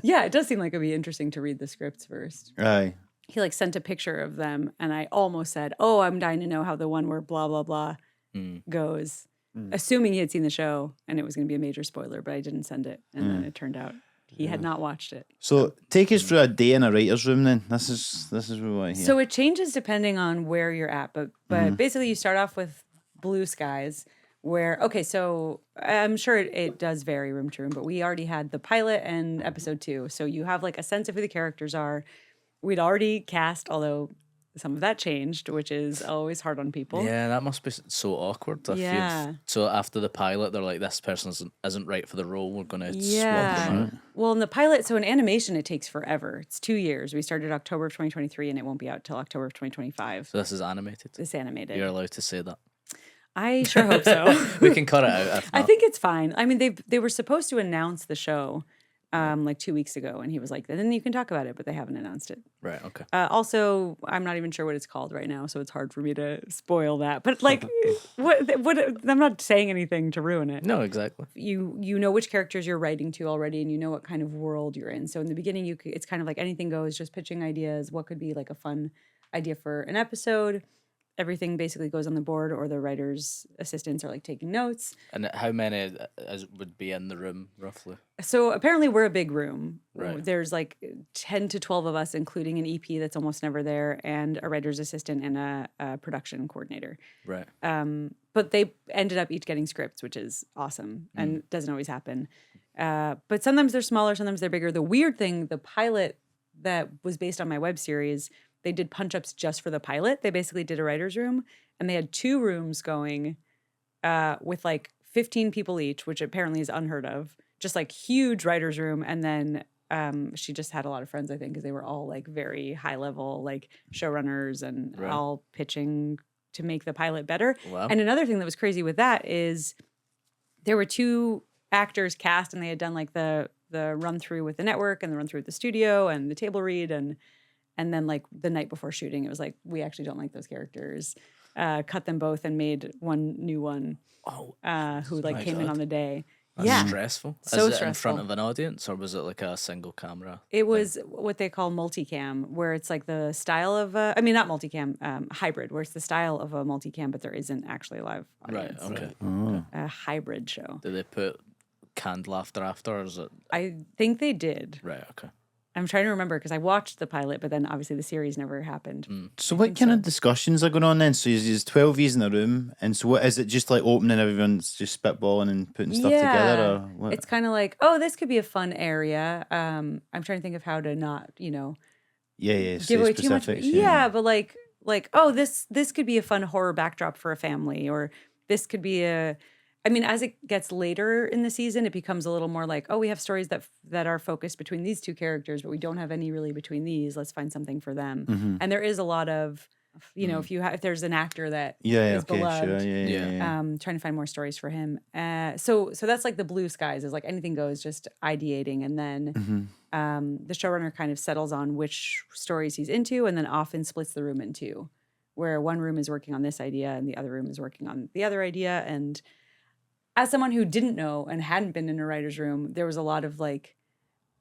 Yeah, it does seem like it'd be interesting to read the scripts first. Aye. He like sent a picture of them, and I almost said, "Oh, I'm dying to know how the one where blah blah blah goes," assuming he had seen the show and it was going to be a major spoiler, but I didn't send it, and then it turned out He had not watched it. So take us through a day in a writer's room then. This is what we want to hear. So it changes depending on where you're at, but basically you start off with blue skies where, okay, so I'm sure it does vary room to room, but we already had the pilot and episode 2. So you have like a sense of who the characters are. We'd already cast, although some of that changed, which is always hard on people. Yeah, that must be so awkward. So after the pilot, they're like, this person isn't right for the role. We're going to swap them out. Well, in the pilot, so in animation, it takes forever. It's 2 years. We started October of 2023, and it won't be out till October of 2025. So this is animated. It's animated. You're allowed to say that. I sure hope so. We can cut it out. If not. I think it's fine. I mean, they were supposed to announce the show like 2 weeks ago, and he was like, then you can talk about it, but they haven't announced it. Right, okay. Also, I'm not even sure what it's called right now, so it's hard for me to spoil that. But like, what? I'm not saying anything to ruin it. No, exactly. You know which characters you're writing to already, and you know what kind of world you're in. So in the beginning, it's kind of like anything goes, just pitching ideas. What could be like a fun idea for an episode? Everything basically goes on the board, or the writer's assistants are like taking notes. And how many would be in the room, roughly? So apparently we're a big room. Right. There's like 10 to 12 of us, including an EP that's almost never there, and a writer's assistant and a production coordinator. Right. But they ended up each getting scripts, which is awesome and doesn't always happen. But sometimes they're smaller, sometimes they're bigger. The weird thing, the pilot that was based on my web series, they did punch-ups just for the pilot. They basically did a writer's room, and they had 2 rooms going with like 15 people each, which apparently is unheard of. Just like huge writer's room. And then she just had a lot of friends, I think, because they were all like very high level, like showrunners and all pitching to make the pilot better. Wow. And another thing that was crazy with that is there were 2 actors cast, and they had done like the run through with the network and the run through with the studio and the table read, and then like the night before shooting, it was like, we actually don't like those characters. Cut them both and made one new one who like came in on the day. That's stressful. So Is it stressful. in front of an audience, or was it like a single camera? It was what they call multicam, where it's like the style of not multicam, hybrid, where it's the style of a multicam, but there isn't actually a live audience. Right, okay. A hybrid show. Did they put canned laughter after, or is it? I think they did. Right, okay. I'm trying to remember because I watched the pilot, but then obviously the series never happened. So what kind of discussions are going on then? So there's 12 ye's in a room, and so what is it? Just like opening, everyone's just spitballing and putting stuff together, or what? It's kind of like, oh, this could be a fun area. I'm trying to think of how to not, say give away too much. specifics, Yeah, but like, oh, this could be a fun horror backdrop for a family, or this could be as it gets later in the season, it becomes a little more like, oh, we have stories that are focused between these 2 characters, but we don't have any really between these. Let's find something for them. And there is a lot of, if there's an actor that is beloved, trying to find more stories for him. So that's like the blue skies, is like anything goes, just ideating, and then the showrunner kind of settles on which stories he's into, and then often splits the room in 2, where one room is working on this idea and the other room is working on the other idea. And as someone who didn't know and hadn't been in a writer's room, there was a lot of like,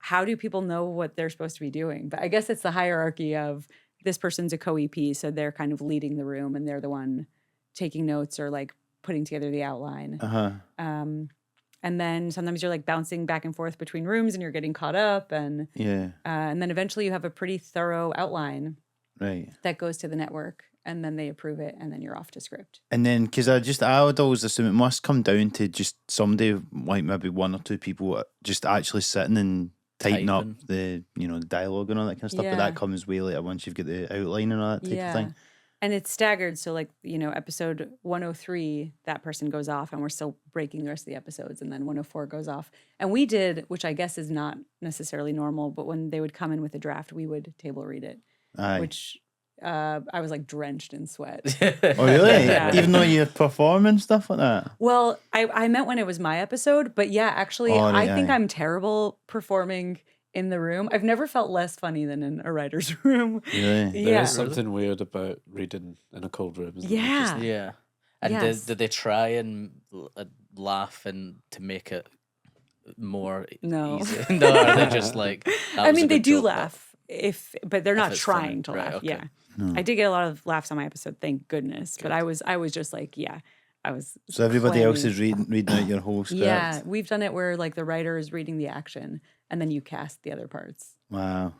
how do people know what they're supposed to be doing? But I guess it's the hierarchy of this person's a co-EP, so they're kind of leading the room and they're the one taking notes or like putting together the outline. And then sometimes you're like bouncing back and forth between rooms and you're getting caught up. And then eventually you have a pretty thorough outline that goes to the network. And then they approve it, and then you're off to script. And then, because I would always assume it must come down to just somebody, like maybe 1 or 2 people, just actually sitting and typing up the dialogue and all that kind of stuff. But that comes way later once you've got the outline and all that type of thing. And it's staggered, so like episode 103, that person goes off, and we're still breaking the rest of the episodes, and then 104 goes off. And we did, which I guess is not necessarily normal, but when they would come in with a draft, we would table read it, which. I was like drenched in sweat. Oh, really? Yeah. Even though you perform and stuff like that? Well, I meant when it was my episode, but yeah, actually, I think I'm terrible performing in the room. I've never felt less funny than in a writer's room. Really? There is something weird about reading in a cold room. Isn't Yeah. There? Yeah. And did they try and laugh and to make it more easy? No, are they just like... they do laugh. But they're not trying to laugh. Okay. Yeah. I did get a lot of laughs on my episode, thank goodness. Good. But I was just like, I was So everybody else clammy. is reading out your whole script. Yeah, we've done it where like the writer is reading the action and then you cast the other parts. Wow.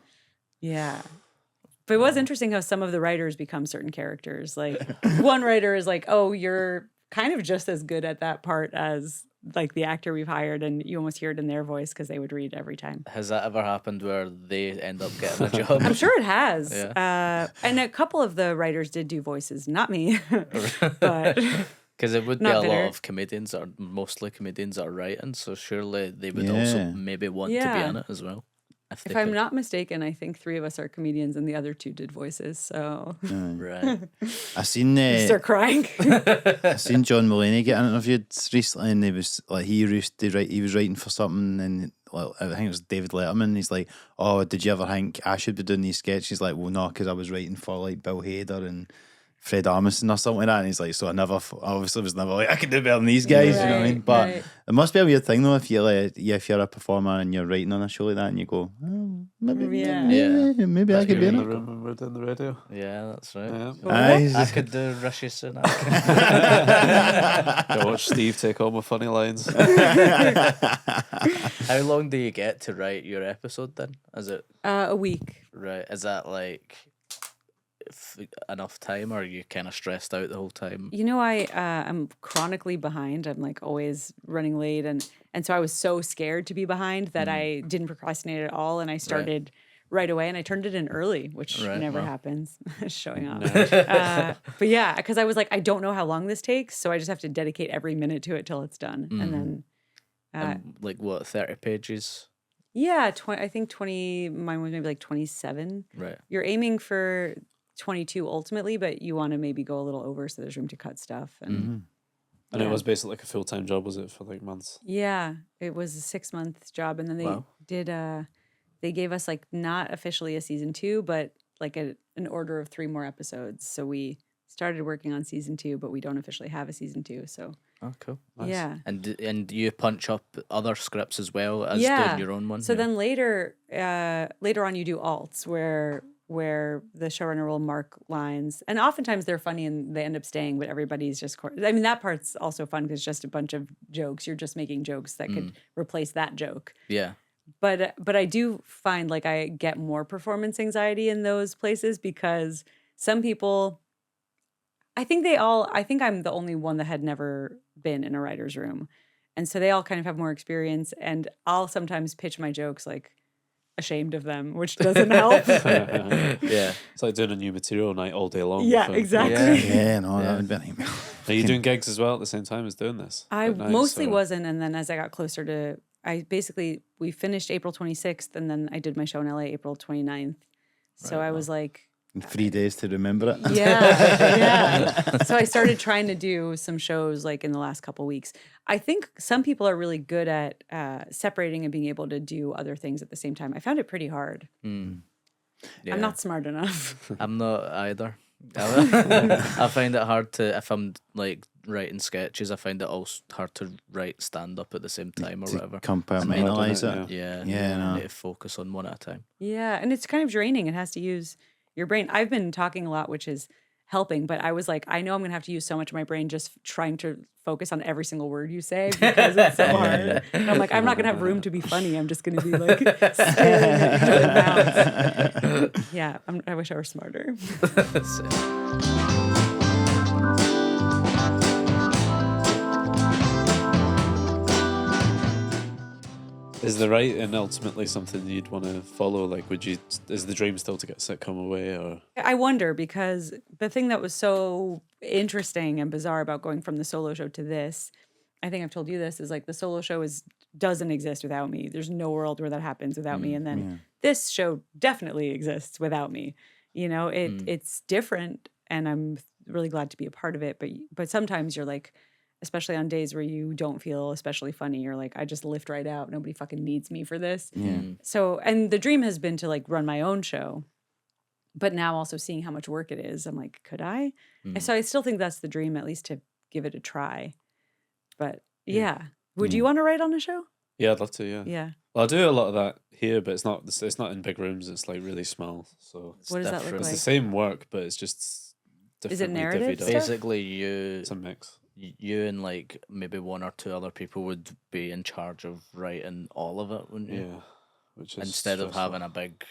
Yeah. But it was interesting how some of the writers become certain characters. Like one writer is like, oh, you're kind of just as good at that part as like the actor we've hired, and you almost hear it in their voice because they would read every time. Has that ever happened where they end up getting a job? I'm sure it has. Yeah. And a couple of the writers did do voices, not me. But Because it would be Not a bitter. lot of comedians, or mostly comedians are writing, so surely they would also Yeah. maybe want to be Yeah. in it as well. If if they I'm could. not mistaken, I think 3 of us are comedians and the other 2 did voices. So Right. I seen start crying. I seen John Mulaney get interviewed recently, and he was like, he used to write. He was writing for something, and well, I think it was David Letterman. He's like, "Oh, did you ever think I should be doing these sketches?" He's like, "Well, no, because I was writing for like Bill Hader and Fred Armisen or something like that." And he's like, "So I obviously was never like I could do better than these guys." You know what I mean? Right, But right. it must be a weird thing though if you're like, if you're a performer and you're writing on a show like that, and you go, "Oh, maybe, Yeah. maybe I But could be you're in in it." the room and we're doing the radio. Yeah, that's right. Yeah. Aye. I could do Rishi Sunak. Go watch Steve take all my funny lines. How long do you get to write your episode then? Is it A week. right? Is that like enough time, or are you kind of stressed out the whole time? You know, I'm chronically behind. I'm like always running late, and so I was so scared to be behind that I didn't procrastinate at all, and I started right away, and I turned it in early, which Right, never wow. happens. Showing off. But yeah, because I was like, I don't know how long this takes, so I just have to dedicate every minute to it till it's done, and then Like what, 30 pages? yeah, I think 20. Mine was maybe like 27. Right. You're aiming for 22 ultimately, but you want to maybe go a little over so there's room to cut stuff. And And it Yeah. was basically like a full time job, was it, for like months? yeah, it was a 6-month job, and then they Wow. did. They gave us like not officially a season 2, but like an order of 3 more episodes. So we started working on season 2, but we don't officially have a season 2. So Oh, cool. Nice. yeah. And you punch up other scripts as well as Yeah. doing your own one. So yeah. then later on, you do alts where the showrunner will mark lines, and oftentimes they're funny and they end up staying, but everybody's just. I mean, that part's also fun because it's just a bunch of jokes. You're just making jokes that could replace that joke. Yeah. But I do find like I get more performance anxiety in those places because some people. I think I'm the only one that had never been in a writer's room. And so they all kind of have more experience, and I'll sometimes pitch my jokes like ashamed of them, which doesn't help. Yeah. It's like doing a new material night all day long. Yeah, for exactly. months. Yeah, no, Yeah. that would be a nightmare. Are you doing gigs as well at the same time as doing this? I at night, mostly or- wasn't, and then as I got closer to, we finished April 26th, and then I did my show in LA April 29th. So Right, I was like, In 3 days to remember it. yeah. So I started trying to do some shows like in the last couple weeks. I think some people are really good at separating and being able to do other things at the same time. I found it pretty hard. Yeah. I'm not smart enough. I'm not either. I find it hard to, if I'm like writing sketches, I find it also hard to write stand up at the same time or To whatever. compartmentalize Yeah. it. Yeah. Yeah, no. I need to focus on one at a time. Yeah, and it's kind of draining. It has to use your brain. I've been talking a lot, which is helping, but I was like, I know I'm going to have to use so much of my brain just trying to focus on every single word you say because it's so hard. And I'm like, I'm not going to have room to be funny. I'm just going to be like staring at each other's mouths. Yeah, I wish I were smarter. Is the writing ultimately something you'd want to follow? Like, is the dream still to get sitcom away, or? I wonder because the thing that was so interesting and bizarre about going from the solo show to this, I think I've told you this, is like the solo show doesn't exist without me. There's no world where that happens without me. And then this show definitely exists without me. You know, it's different, and I'm really glad to be a part of it. But sometimes you're like, especially on days where you don't feel especially funny, you're like, I just lift right out. Nobody fucking needs me for this. So, and the dream has been to like run my own show. But now also seeing how much work it is, I'm like, could I? So I still think that's the dream, at least to give it a try. But yeah. Would you want to write on a show? Yeah, I'd love to. Yeah. Yeah. Well, I do a lot of that here, but it's not. It's not in big rooms. It's like really small. So What does that look different. it's like? the same work, but it's just. Is it differently narrative divvied up. stuff? Basically, you It's a mix. you and like maybe one or two other people would be in charge of writing all of it, wouldn't you? Yeah, which is Instead of stressful. having a big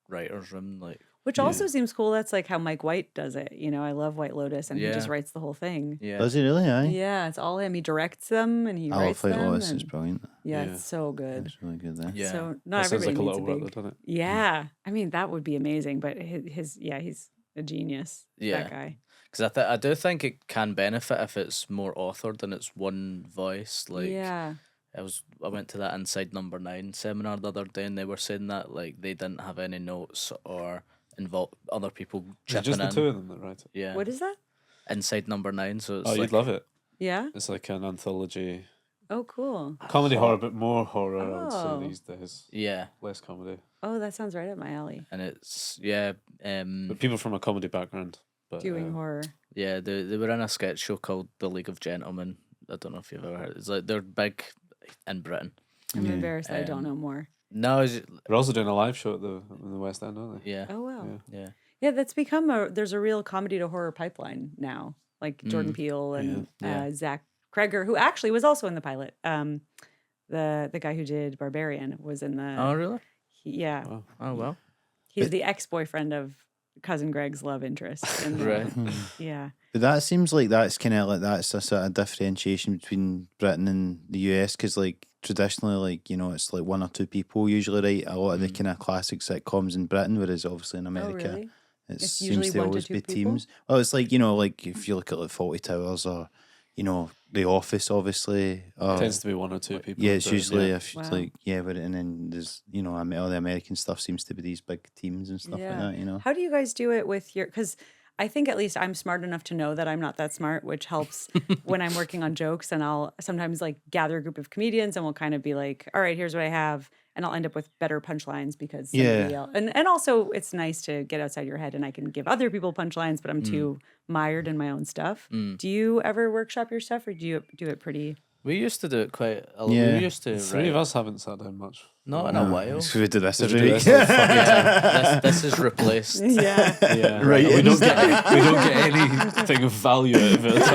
writer's room, like Which also seems cool. That's like how Mike White does it. You know, I love White Lotus, and he just Yeah. writes the whole thing. yeah, Does he really? Aye. Yeah, it's all him. He directs them and he I love writes White them. Lotus. It's and- brilliant. yeah, Yeah. it's so good. It's really good there. yeah. So not That sounds everybody like a needs lot a of work, big. though, doesn't it? Yeah, I mean that would be amazing. But he's a genius. Yeah. That guy. Because I do think it can benefit if it's more authored and it's one voice. Like Yeah. I went to that Inside Number 9 seminar the other day, and they were saying that like they didn't have any notes or involve other people Is it chipping just the in. two of them that write it? Yeah, What is that? Inside Number 9. So it's Oh, like, you'd love it. Yeah. It's like an anthology Oh, cool. comedy horror, but more horror. I would Oh. say these days, yeah, less comedy. Oh, that sounds right up my alley. and it's yeah, But people from a comedy background. But, Doing horror. yeah. They were in a sketch show called The League of Gentlemen. I don't know if you've ever heard. It's like they're big in Britain. I'm embarrassed that I don't Um, know more. No, is it, They're also doing a live show at in the West End, aren't they? yeah, Oh wow. Yeah. yeah. Yeah, that's become there's a real comedy to horror pipeline now. Like Jordan Peele and Yeah. Zach Kreger, who actually was also in the pilot. The guy who did Barbarian was in the. Oh really? Yeah, Wow. Oh well. he's the ex-boyfriend of cousin Greg's love interest. In the- Right. Yeah. But that seems like that's kind of like that's a sort of differentiation between Britain and the US because like traditionally like you know it's like one or two people usually write a lot of the kind of classic sitcoms in Britain, whereas obviously in Oh America really? it It's seems usually to one to always two be people? teams. Well, it's like you know like if you look at like 40 Towers or you know The Office, obviously. Or, Tends to be one or two people. yeah, in it's Britain, usually yeah. if it's Wow. like yeah, but and then there's you know all the American stuff seems to be these big teams and stuff like that. You know. How do you guys do it with your? Because I think at least I'm smart enough to know that I'm not that smart, which helps when I'm working on jokes. And I'll sometimes like gather a group of comedians, and we'll kind of be like, "All right, here's what I have," and I'll end up with better punchlines because somebody Yeah. else. And also it's nice to get outside your head, and I can give other people punchlines, but I'm too mired in my own stuff. Do you ever workshop your stuff, or do you do it pretty? We used to do it quite a lot. Yeah. We used to Three of write, us haven't sat down much. not in a while. So we do this Did every you do week. this? Oh, fuck Yeah, this is replaced. Yeah. Yeah, Right, We don't it's- get anything of value out of it at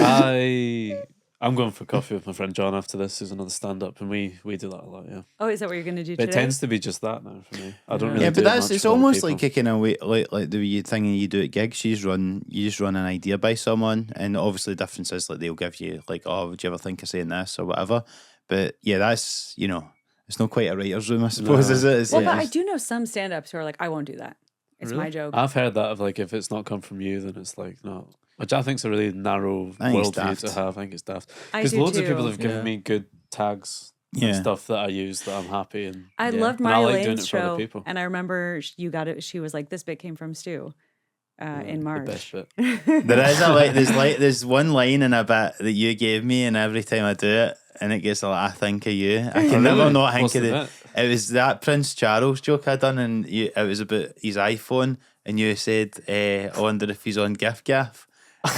all. I'm going for coffee with my friend John after this. Who's another stand-up, and we do that a lot. Yeah, Oh, is that what you're going to do but today? it tends to be just that now for me. I don't really. Yeah, do but that's much it's for other almost people. like a kind of way like the wee thing you do at gigs. You just run an idea by someone, and obviously the difference is like they'll give you like, oh, would you ever think of saying this or whatever. But yeah, that's you know, it's not quite a writer's room, I suppose, No. is it? It's Well, like but I just- do know some stand-ups who are like, I won't do that. It's my Really? joke. I've heard that of like if it's not come from you, then it's like no. Which I think's a really narrow I think it's worldview to daft. have. I think it's daft I because do loads of too. people have given Yeah. me good tags Yeah. and stuff that I use that I'm happy and I Yeah. loved And I Marty like doing Lane's it for other show, people. and I remember you got it. She was like, "This bit came from Stu in the March." best bit. there is there's one line in a bit that you gave me, and every time I do it, and it gets like I think of you. I can never really? not think What's of the the. bit? It was that Prince Charles joke I done, and it was about his iPhone, and you said, "I wonder if he's on Gaff."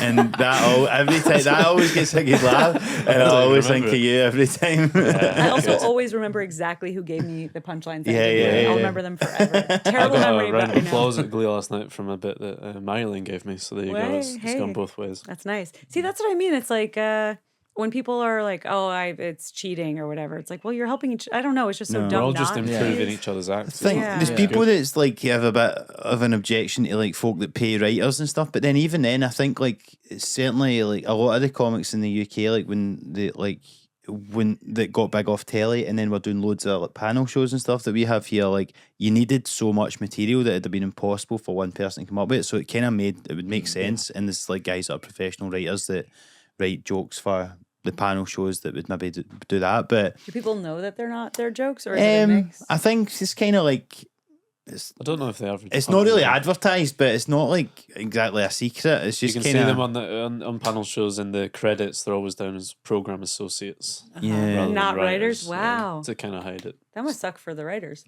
And every time that always gets a good laugh, and I don't always think remember of it. you every time. I also Good. always remember exactly who gave me the punchlines. that I Yeah, did. yeah, I'll yeah. remember them forever. I Terrible got memory, a but round I of know. applause at Glee last night from a bit that Marilyn gave me. So there you go. It's Hey. gone both ways. That's nice. See, that's what I mean. It's like when people are like, "Oh, it's cheating" or whatever. It's like, well, you're helping each. I don't know. It's just so No. dumb. We're all just not to. improving each other's acts. Think Yeah. there's Yeah. people that's like have a bit of an objection to like folk that pay writers and stuff, but then even then I think like it's certainly like a lot of the comics in the UK like when that got big off telly and then we're doing loads of like panel shows and stuff that we have here, like you needed so much material that it'd have been impossible for one person to come up with it, so it kind of would make sense, and there's like guys that are professional writers that write jokes for the panel shows that would maybe do that, but Do people know that they're not their jokes, or is it a mix? I think it's kind of like I don't know if they average. it's not really advertised, but it's not like exactly a secret. It's You just can see kind them of on panel shows in the credits. They're always down as program associates, yeah. rather than Not writers? yeah, Wow. to kind of hide it. That must suck for the writers.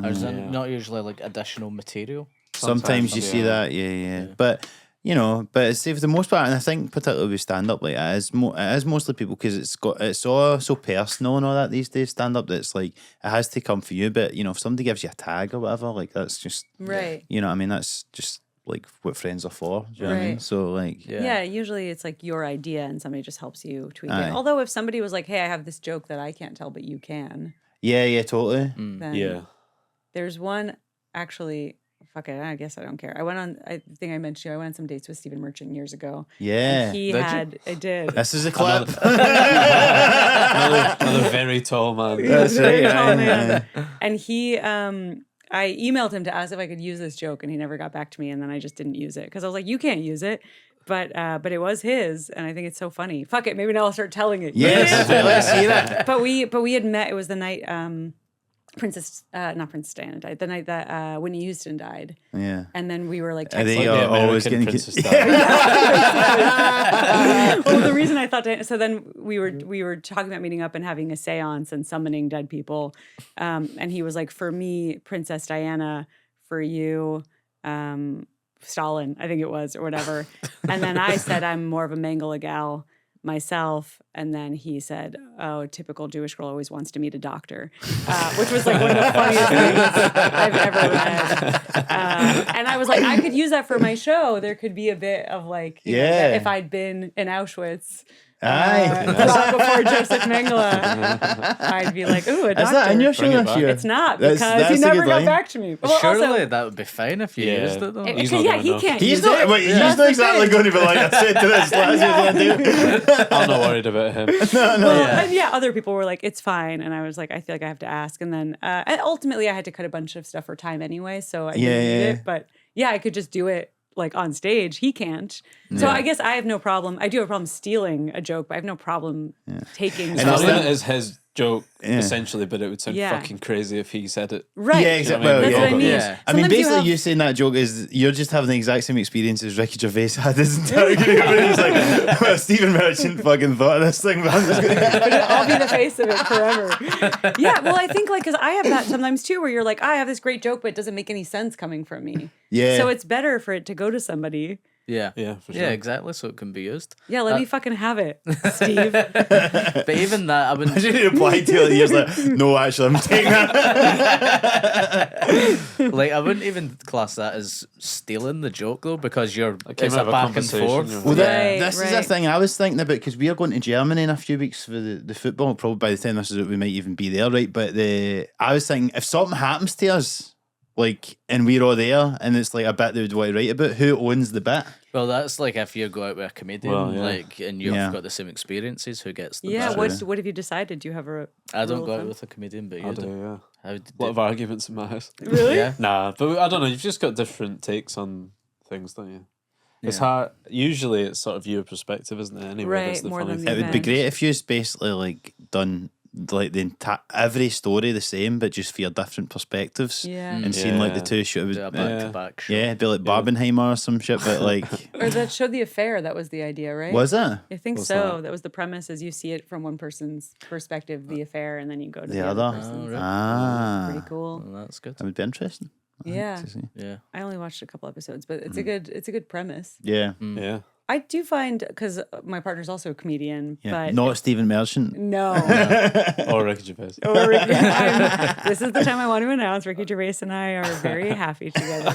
Or is it Yeah. not usually like additional material? Sometimes you see yeah. that, yeah. But you know, but it's for the most part, and I think particularly with stand up, like it is mostly people because it's all so personal and all that these days. Stand up, that's like it has to come for you. But you know, if somebody gives you a tag or whatever, like that's just Right. you know, what I mean, that's just like what friends are for. Do you know what I mean? Right. So like, Yeah, usually it's like your idea and somebody just helps you tweak Aye. it. Although if somebody was like, hey, I have this joke that I can't tell, but you can, yeah, totally. then Yeah. there's one actually, fuck it, I guess I don't care. I think I mentioned you, I went on some dates with Stephen Merchant years ago. Yeah. And he Did you? I did. This is a clip. Another very tall man. That's Very right. tall aye, man. aye. And he, I emailed him to ask if I could use this joke, and he never got back to me. And then I just didn't use it because I was like, "You can't use it," but it was his, and I think it's so funny. Fuck it, maybe now I'll start telling it. Yes, let's hear it. But we had met. It was the night not Princess Diana died. The night that Whitney Houston died, Yeah. and then we were like I think texting. Like the you're always American getting Princess Diana. Well, the reason I thought so then we were talking about meeting up and having a seance and summoning dead people, and he was like, for me, Princess Diana, for you, Stalin, I think it was, or whatever. And then I said I'm more of a Mangala gal myself, and then he said, "Oh, a typical Jewish girl always wants to meet a doctor," which was like one of the funniest things I've ever read. And I was like, I could use that for my show. There could be a bit of like, you know, Yeah. that if I'd been in Auschwitz. Aye. Brought before Joseph Mengele, I'd be like, "Ooh, a doctor." Is that in your Bring show it this back. year? It's not That's- because that's he a never good got line. back to me. Well, Surely also, that would be fine if you Yeah. used it though. He's because not he gonna can't. He's use not. it. Wait, he's That's not the exactly thing. going to be like, I said to this last year. I'm not worried about him. Well, Yeah. and yeah, other people were like, "It's fine," and I was like, "I feel like I have to ask." And then and ultimately, I had to cut a bunch of stuff for time anyway, so I didn't need Yeah. it. But yeah, I could just do it like on stage. He can't. So I guess I have no problem. I do have a problem stealing a joke, but I have no problem taking. And I it's mean, that- it is his joke, Yeah. essentially, but it would sound Yeah. fucking crazy if he said it. Right. Yeah, You exactly. know what I Well, mean? That's what I yeah. mean. Yeah. I mean, Sometimes basically, have- you saying that joke is you're just having the exact same experience as Ricky Gervais had his entire career. He's like, well, Stephen Merchant fucking thought of this thing, but I'm just going to. I'll be the face of it forever. Yeah, well, I think like because I have that sometimes too, where you're like, I have this great joke, but it doesn't make any sense coming from me. Yeah. So it's better for it to go to somebody. Yeah. Yeah, for Yeah, sure. exactly. So it can be used. Yeah, let me fucking have it, Steve. But even that, I wouldn't. Imagine he replied to it, years like, no, actually, I'm taking that. Like, I wouldn't even class that as stealing the joke though, because you're came it's out a of a back and conversation, forth. you're Well, Right, this is a right. thing I was thinking about because we are going to Germany in a few weeks for the football. Probably by the time this is out, we might even be there, right? But I was thinking if something happens to us, like, and we're all there, and it's like a bit they would want to write about, who owns the bit? Well, that's like if you go out with a comedian, Well, yeah. like, and you've Yeah. got the same experiences, who gets the Yeah, bit? what have you decided? Do you have a I don't rule go of out thumb? with a comedian, but I you do, do. yeah. How A lot of arguments in my house. Really? Yeah. Nah, but I don't know. You've just got different takes on things, don't you? It's Yeah. hard. Usually, it's sort of your perspective, isn't it? Anyway, Right, that's the more funny than thing. It would be event. great if you basically like done like the every story the same, but just for your different perspectives. Yeah. And seeing like the Yeah. two shows. Do a back to back show. Yeah, it'd be like Barbenheimer or some shit, but like, Or that show The Affair, that was the idea, right? was it? I think What's so. that? That was the premise, is you see it from one person's perspective, the affair, and then you go to The the other? other person's. Oh, right. Ah, Pretty cool. Well, that's good. that would be interesting. Yeah. To see. Yeah. I only watched a couple episodes, but it's a good premise. Yeah, Yeah. I do find, because my partner's also a comedian, yeah. but Not Stephen Merchant. no. Or Ricky Gervais. Or this is the time I want to announce Ricky Gervais and I are very happy together.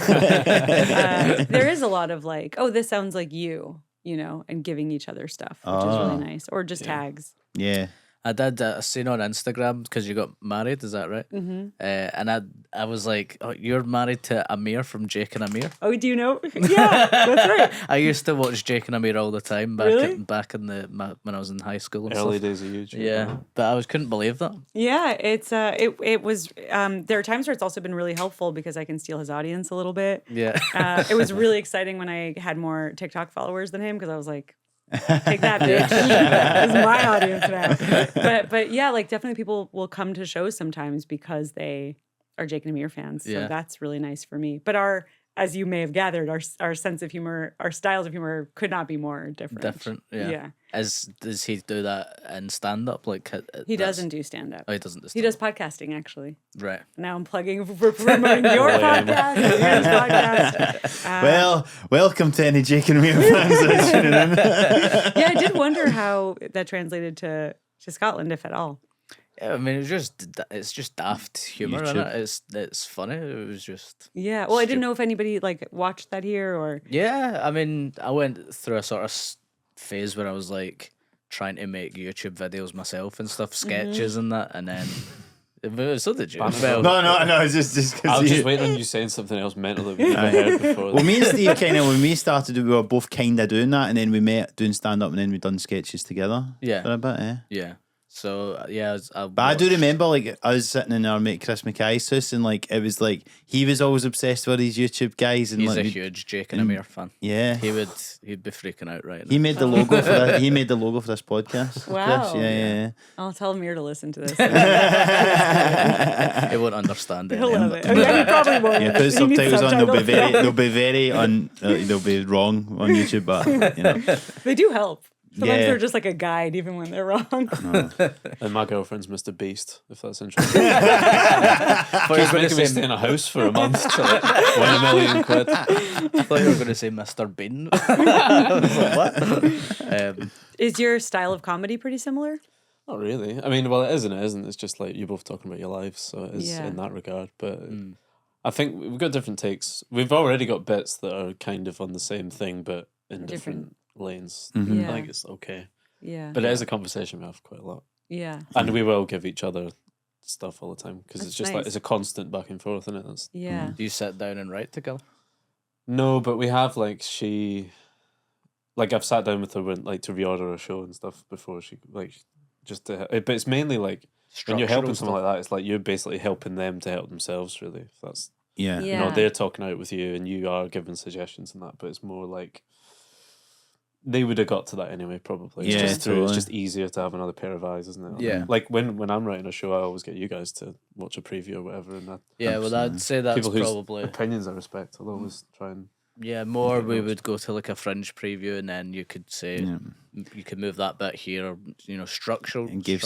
There is a lot of like, oh, this sounds like you know, and giving each other stuff, which is Oh. really nice. Or just tags. Yeah. I did a scene on Instagram because you got married, is that right? Mm-hmm. And I was like, oh, you're married to Amir from Jake and Amir. Oh, do you know? Yeah, that's right. I used to watch Jake and Amir all the time back Really? back in when I was in high school and Early stuff. days of YouTube. Yeah, but I couldn't believe that. Yeah, it's it was there are times where it's also been really helpful because I can steal his audience a little bit. Yeah. It was really exciting when I had more TikTok followers than him because I was like, take that, bitch. This is my audience now. But yeah, like definitely people will come to shows sometimes because they are Jake and Amir fans. So Yeah. that's really nice for me. But as you may have gathered, our sense of humor, our styles of humor could not be more different. Different, yeah. Yeah. Does he do that in stand up? Like He doesn't do stand up. Oh, he doesn't do He stand does podcasting actually. Right. Now I'm plugging for promoting your podcast, Amira's podcast. Well, welcome to any Jake and Amir fans that are tuning in. Yeah, I did wonder how that translated to Scotland, if at all. Yeah, I mean, it's just daft humor in YouTube. it. It's funny. It was just Yeah. Well, I didn't know if anybody like watched that here or. yeah. I mean, I went through a sort of phase where I was like trying to make YouTube videos myself and stuff, sketches and that, and then so did you. Well, No, it's just I because was just waiting on you saying something else mental that we've never heard before. Well, me and Steve kind of when we started, we were both kind of doing that, and then we met doing stand up, and then we done sketches together. Yeah. For a bit, eh? yeah. So yeah, But I do remember, like, I was sitting in our mate Chris Mackay's house, and like it was like he was always obsessed with these YouTube guys, and he's like a we'd- huge Jake and Amir fan. yeah. He'd be freaking out right now. He made the logo for that. He made the logo for this podcast. Wow. Chris. Yeah. I'll tell Amir to listen to this. He won't understand it. He'll love it. Oh, yeah, he probably won't. Yeah, put He needs subtitles on. subtitles. They'll be wrong on YouTube, but you know. They do help. Sometimes Yeah. they're just like a guide, even when they're wrong. And my girlfriend's Mr. Beast, if that's interesting. I He's making me stay in a house for a month to like, win £1 million. I thought you were going to say Mr. Bean. I was like, what? Is your style of comedy pretty similar? Not really. I mean, well, it is and it isn't. It's just like you're both talking about your lives, so it is Yeah. in that regard. But I think we've got different takes. We've already got bits that are kind of on the same thing, but in different lanes. Yeah. I think it's okay. Yeah. But it is a conversation we have quite a lot. Yeah. And we will give each other stuff all the time because it's That's just like nice. it's a constant back and forth, isn't it? That's, Yeah. Do you sit down and write together? no, but we have like I've sat down with her when like to reorder a show and stuff before she like just to, but it's mainly like when you're helping someone like that, it's like you're basically helping them to help themselves. Really, if that's Yeah. you know they're talking out with you and you are giving suggestions and that, but it's more like they would have got to that anyway. Probably, Yeah, it's just totally. it's just easier to have another pair of eyes, isn't it? Yeah. Like when I'm writing a show, I always get you guys to watch a preview or whatever, and that Yeah, well, I'd say that's people whose probably opinions I respect. I'll always try and more. Okay, We nice. would go to like a fringe preview, and then you could say you could move that bit here, or structural. And gave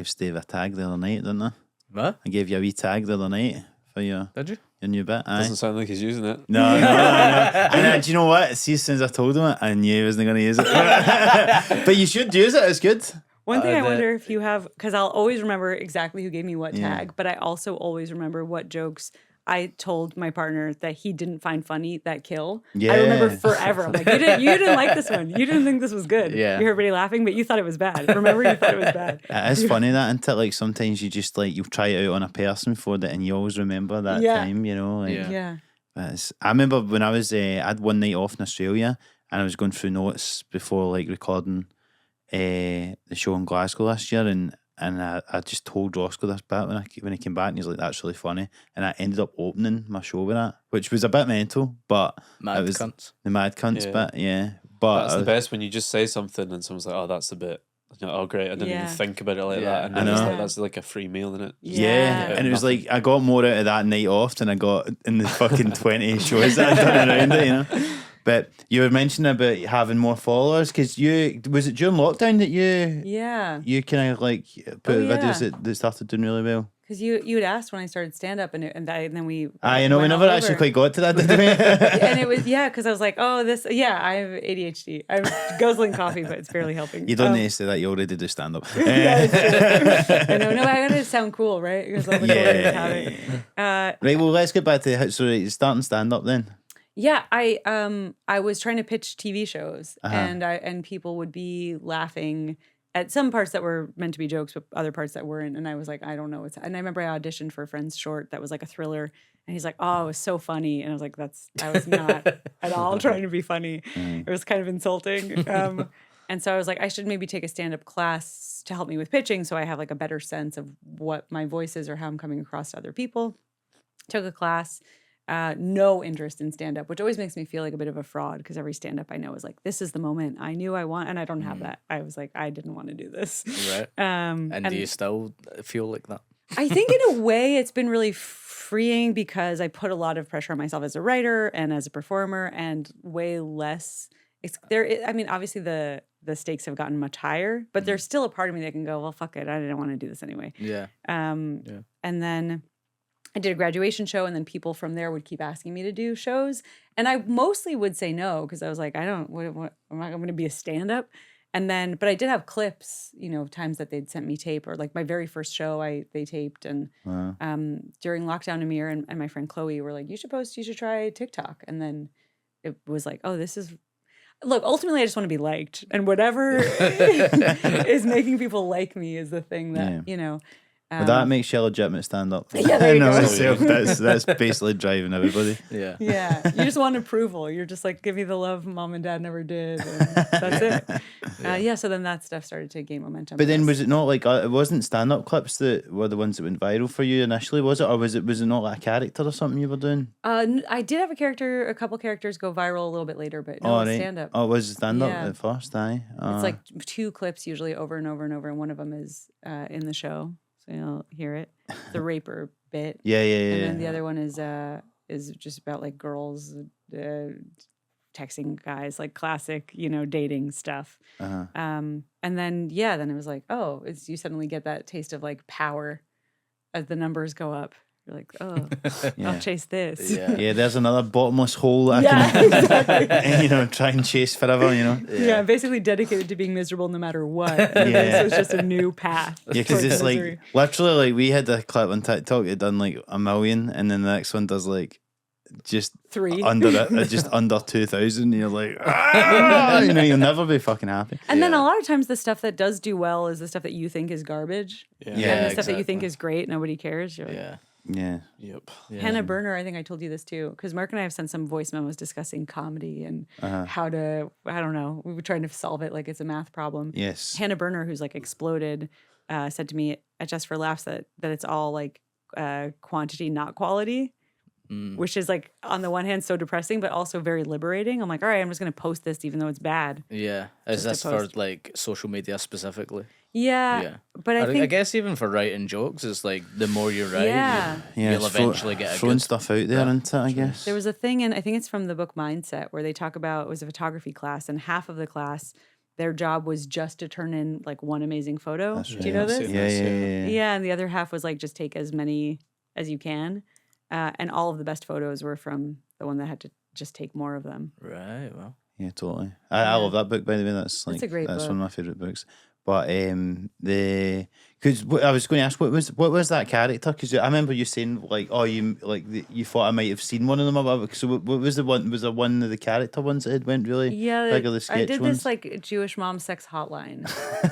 Steve a tag the other night, didn't I? What I gave you a wee tag the other night for your did you? new bit. Aye. doesn't sound like he's using it. No. And do you know what? See, since I told him it, I knew he wasn't going to use it. But you should use it. It's good. One thing I the- wonder if you have, because I'll always remember exactly who gave me what tag, but I also always remember what jokes I told my partner that he didn't find funny that kill. I remember Yeah. forever. I'm like, you didn't like this one. You didn't think this was good. Yeah. You heard everybody laughing, but you thought it was bad. Remember, you thought it was bad. It is funny that, until like sometimes you just like you'll try it out on a person for that, and you always remember that Yeah. time. You know, like, Yeah. Yeah. I remember when I was I had one night off in Australia, and I was going through notes before like recording the show in Glasgow last year, and I just told Roscoe this bit when he came back, and he's like, "That's really funny," and I ended up opening my show with that, which was a bit mental, but Mad it was cunts. the mad cunts Yeah. bit, yeah. But That's the best when you just say something and someone's like, "Oh, that's a bit." You know, oh, great! I didn't Yeah. even think about it like Yeah. that. And I then it's know. like, that's like a free meal, isn't it? Yeah, Yeah. and it was like I got more out of that night off than I got in the fucking 20 shows that I'd done around it, you know. But you were mentioning about having more followers because was it during lockdown that Yeah. you kind of like put Oh, yeah. videos that started doing really well? Because you had asked when I started stand up, and then we. I know we went never all actually over. quite got to that, did we? And it was because I was like, oh, this. Yeah, I have ADHD. I'm guzzling coffee, but it's barely helping. You don't need to say that. You already do stand up. I know. No, I gotta sound cool, right? Because I'm Yeah. Right. Well, let's get back to starting stand up then. Yeah, I was trying to pitch TV shows, Uh-huh. and people would be laughing at some parts that were meant to be jokes, but other parts that weren't. And I was like, I don't know. And I remember I auditioned for a friend's short that was like a thriller, and he's like, oh, it was so funny, and I was like, I was not at all trying to be funny. It was kind of insulting. And so I was like, I should maybe take a stand-up class to help me with pitching, so I have like a better sense of what my voice is or how I'm coming across to other people. Took a class. No interest in stand-up, which always makes me feel like a bit of a fraud because every stand-up I know is like, this is the moment I knew I want, and I don't have that. I was like, I didn't want to do this. Right. And Do you still feel like that? I think in a way it's been really freeing because I put a lot of pressure on myself as a writer and as a performer, and way less. I mean, obviously the stakes have gotten much higher, but there's still a part of me that can go, well, fuck it, I didn't want to do this anyway. Yeah. And then I did a graduation show, and then people from there would keep asking me to do shows, and I mostly would say no because I was like, what am I going to be a stand-up? And then, but I did have clips, you know, of times that they'd sent me tape, or like my very first show they taped. And Wow. during lockdown, Amir and my friend Chloe were like, you should try TikTok. And then it was like, oh, this is, look, ultimately I just want to be liked, and whatever is making people like me is the thing that, you know. But that makes you a legitimate stand-up. Yeah, there you go. Itself, that's basically driving everybody. Yeah. Yeah, you just want approval. You're just like, give me the love mom and dad never did. And that's it. Yeah, so then that stuff started to gain momentum. But then was it not like, it wasn't stand-up clips that were the ones that went viral for you initially, was it? Or was it not like a character or something you were doing? I did have a couple characters go viral a little bit later, but no, stand-up. Oh, it was stand-up Yeah. at first, aye. It's like 2 clips usually over and over and over, and one of them is in the show. So you'll hear it. The raper bit. Yeah. And then the other one is just about like girls texting guys, like classic, you know, dating stuff. Uh-huh. And then then it was like, oh, you suddenly get that taste of like power as the numbers go up. You're like, oh, I'll chase this. Yeah, there's another bottomless hole that I can, exactly. you know, try and chase forever, you know. Yeah, basically dedicated to being miserable no matter what. Yeah. So it's just a new path. Yeah, because towards it's misery. like literally like we had a clip on TikTok. It done like 1 million, and then the next one does like just 3 under it, just under 2,000. You're like, you know, you'll never be fucking happy. And then a lot of times the stuff that does do well is the stuff that you think is garbage. Yeah. And the stuff that you think is great, nobody cares. You're like, Yeah. Yep. Hannah Berner, I think I told you this too, because Mark and I have sent some voice memos discussing comedy and how to, I don't know, we were trying to solve it like it's a math problem. Yes. Hannah Berner, who's like exploded, said to me at Just for Laughs that it's all like quantity, not quality. Which is like on the one hand so depressing, but also very liberating. I'm like, all right, I'm just gonna post this even though it's bad. Yeah. Is Just this to for post. like social media specifically? Yeah. But I I think guess even for writing jokes, it's like the more you write, Yeah. you'll eventually get a throwing good stuff out there, isn't it? I guess. there was a thing, and I think it's from the book Mindset, where they talk about, it was a photography class, and half of the class, their job was just to turn in like one amazing photo. That's Do you know right. this? Yeah. Yeah, and the other half was like just take as many as you can. And all of the best photos were from the one that had to just take more of them. Right. Well. Yeah, totally. I love that book, by the way. That's like a great that's book. one of my favorite books. But because I was going to ask, what was that character? Because I remember you saying like, oh, you thought I might have seen one of them. About, so what was the one? Was there one of the character ones that had went really big, or the sketch I did ones? this like Jewish mom sex hotline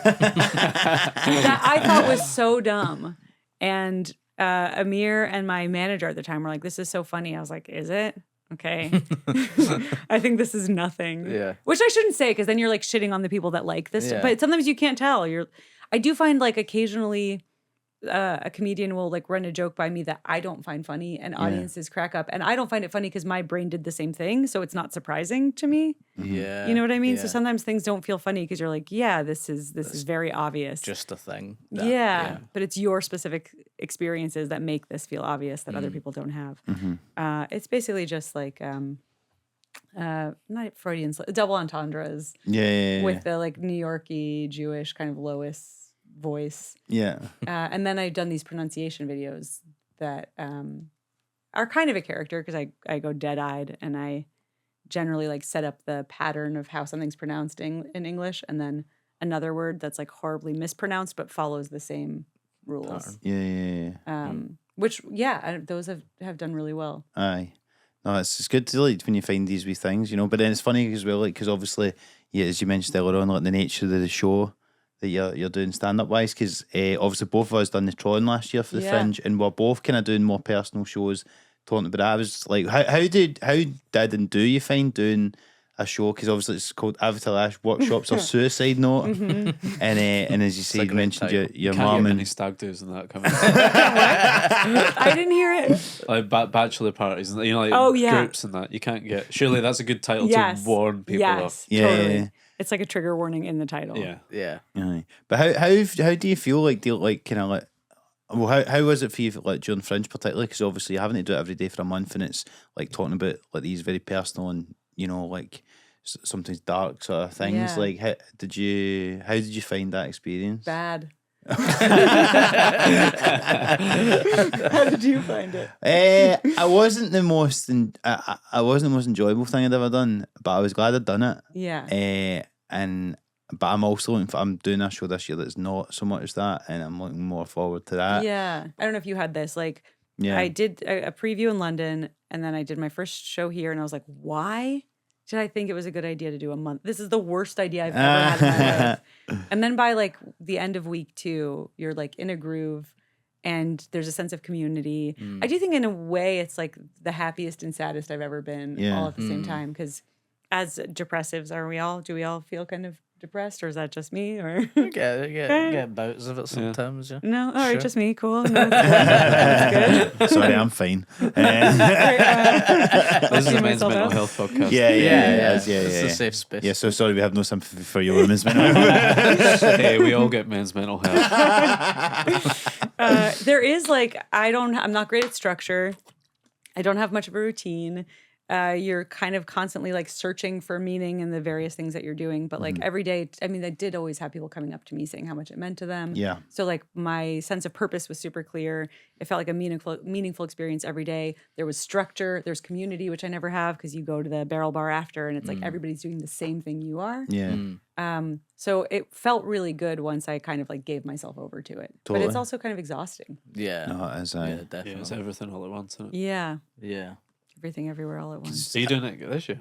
that I thought was so dumb. And Amir and my manager at the time were like, this is so funny. I was like, is it? Okay. I think this is nothing. Yeah. Which I shouldn't say, because then you're like shitting on the people that like this. Yeah. But sometimes you can't tell. I do find like occasionally a comedian will like run a joke by me that I don't find funny, and audiences crack up. And I don't find it funny because my brain did the same thing. So it's not surprising to me. Yeah. You know what I mean? So Yeah. sometimes things don't feel funny because you're like, yeah, this is very obvious. Just a thing. Yeah, but it's your specific experiences that make this feel obvious that other people don't have. It's basically just like not Freudian double entendres Yeah. with the like New Yorkie Jewish kind of Lois voice. Yeah. And then I've done these pronunciation videos that are kind of a character, because I go dead-eyed and I generally like set up the pattern of how something's pronounced in English, and then another word that's like horribly mispronounced but follows the same rules. Yeah. Which those have done really well. Aye. No, it's good to like when you find these wee things, you know. But then it's funny as well, like, because obviously, yeah, as you mentioned earlier on, like the nature of the show that you're doing stand up wise, because obviously both of us done the Tron last year for the Fringe, and we're both kind of doing more personal shows, talking about that. I was like, how did and do you find doing a show? Because obviously it's called Avital Workshops or Suicide Note, and as you say, you mentioned your Can't mom get and many stag do's in that coming. I didn't hear it. Like bachelor parties, and you know, like groups and that. You can't get. Surely that's a good title to warn people off. Yeah. Totally. It's like a trigger warning in the title. Yeah. Yeah. Aye. But how do you feel like kind of like, well, how was it for you like during Fringe particularly? Because obviously you're having to do it every day for a month, and it's like talking about like these very personal and, you know, like sometimes dark sort of things. Yeah. Like how did you find that experience? Bad. How did you find it? I wasn't the most I wasn't the most enjoyable thing I'd ever done, but I was glad I'd done it. Yeah. And but I'm also I'm doing a show this year that's not so much that, and I'm looking more forward to that. Yeah. I don't know if you had this. Like, Yeah. I did a preview in London, and then I did my first show here, and I was like, why did I think it was a good idea to do a month? This is the worst idea I've ever had in my life. And then by like the end of week 2, you're like in a groove, and there's a sense of community. I do think in a way it's like the happiest and saddest I've ever been all at the same time. Because as depressives, do we all feel kind of depressed, or is that just me? Or Get bouts of it sometimes. Yeah. no, all right, Sure. just me. Cool. No, that's good. Sorry, I'm fine. This is a See men's myself mental out. health podcast. Yeah. It's a safe space. Yeah, so sorry, we have no sympathy for your women's mental health. Hey, we all get men's mental health. There is like I'm not great at structure. I don't have much of a routine. You're kind of constantly like searching for meaning in the various things that you're doing. But like every day, I mean, I did always have people coming up to me saying how much it meant to them. Yeah. So like my sense of purpose was super clear. It felt like a meaningful experience every day. There was structure. There's community, which I never have because you go to the barrel bar after and it's like everybody's doing the same thing you are. Yeah. So it felt really good once I kind of like gave myself over to it. But Totally. it's also kind of exhausting. Yeah. No, it is. Yeah, Yeah, definitely. it's everything all at once, isn't it? Yeah. Yeah. Everything everywhere all at once. So you doing it this year?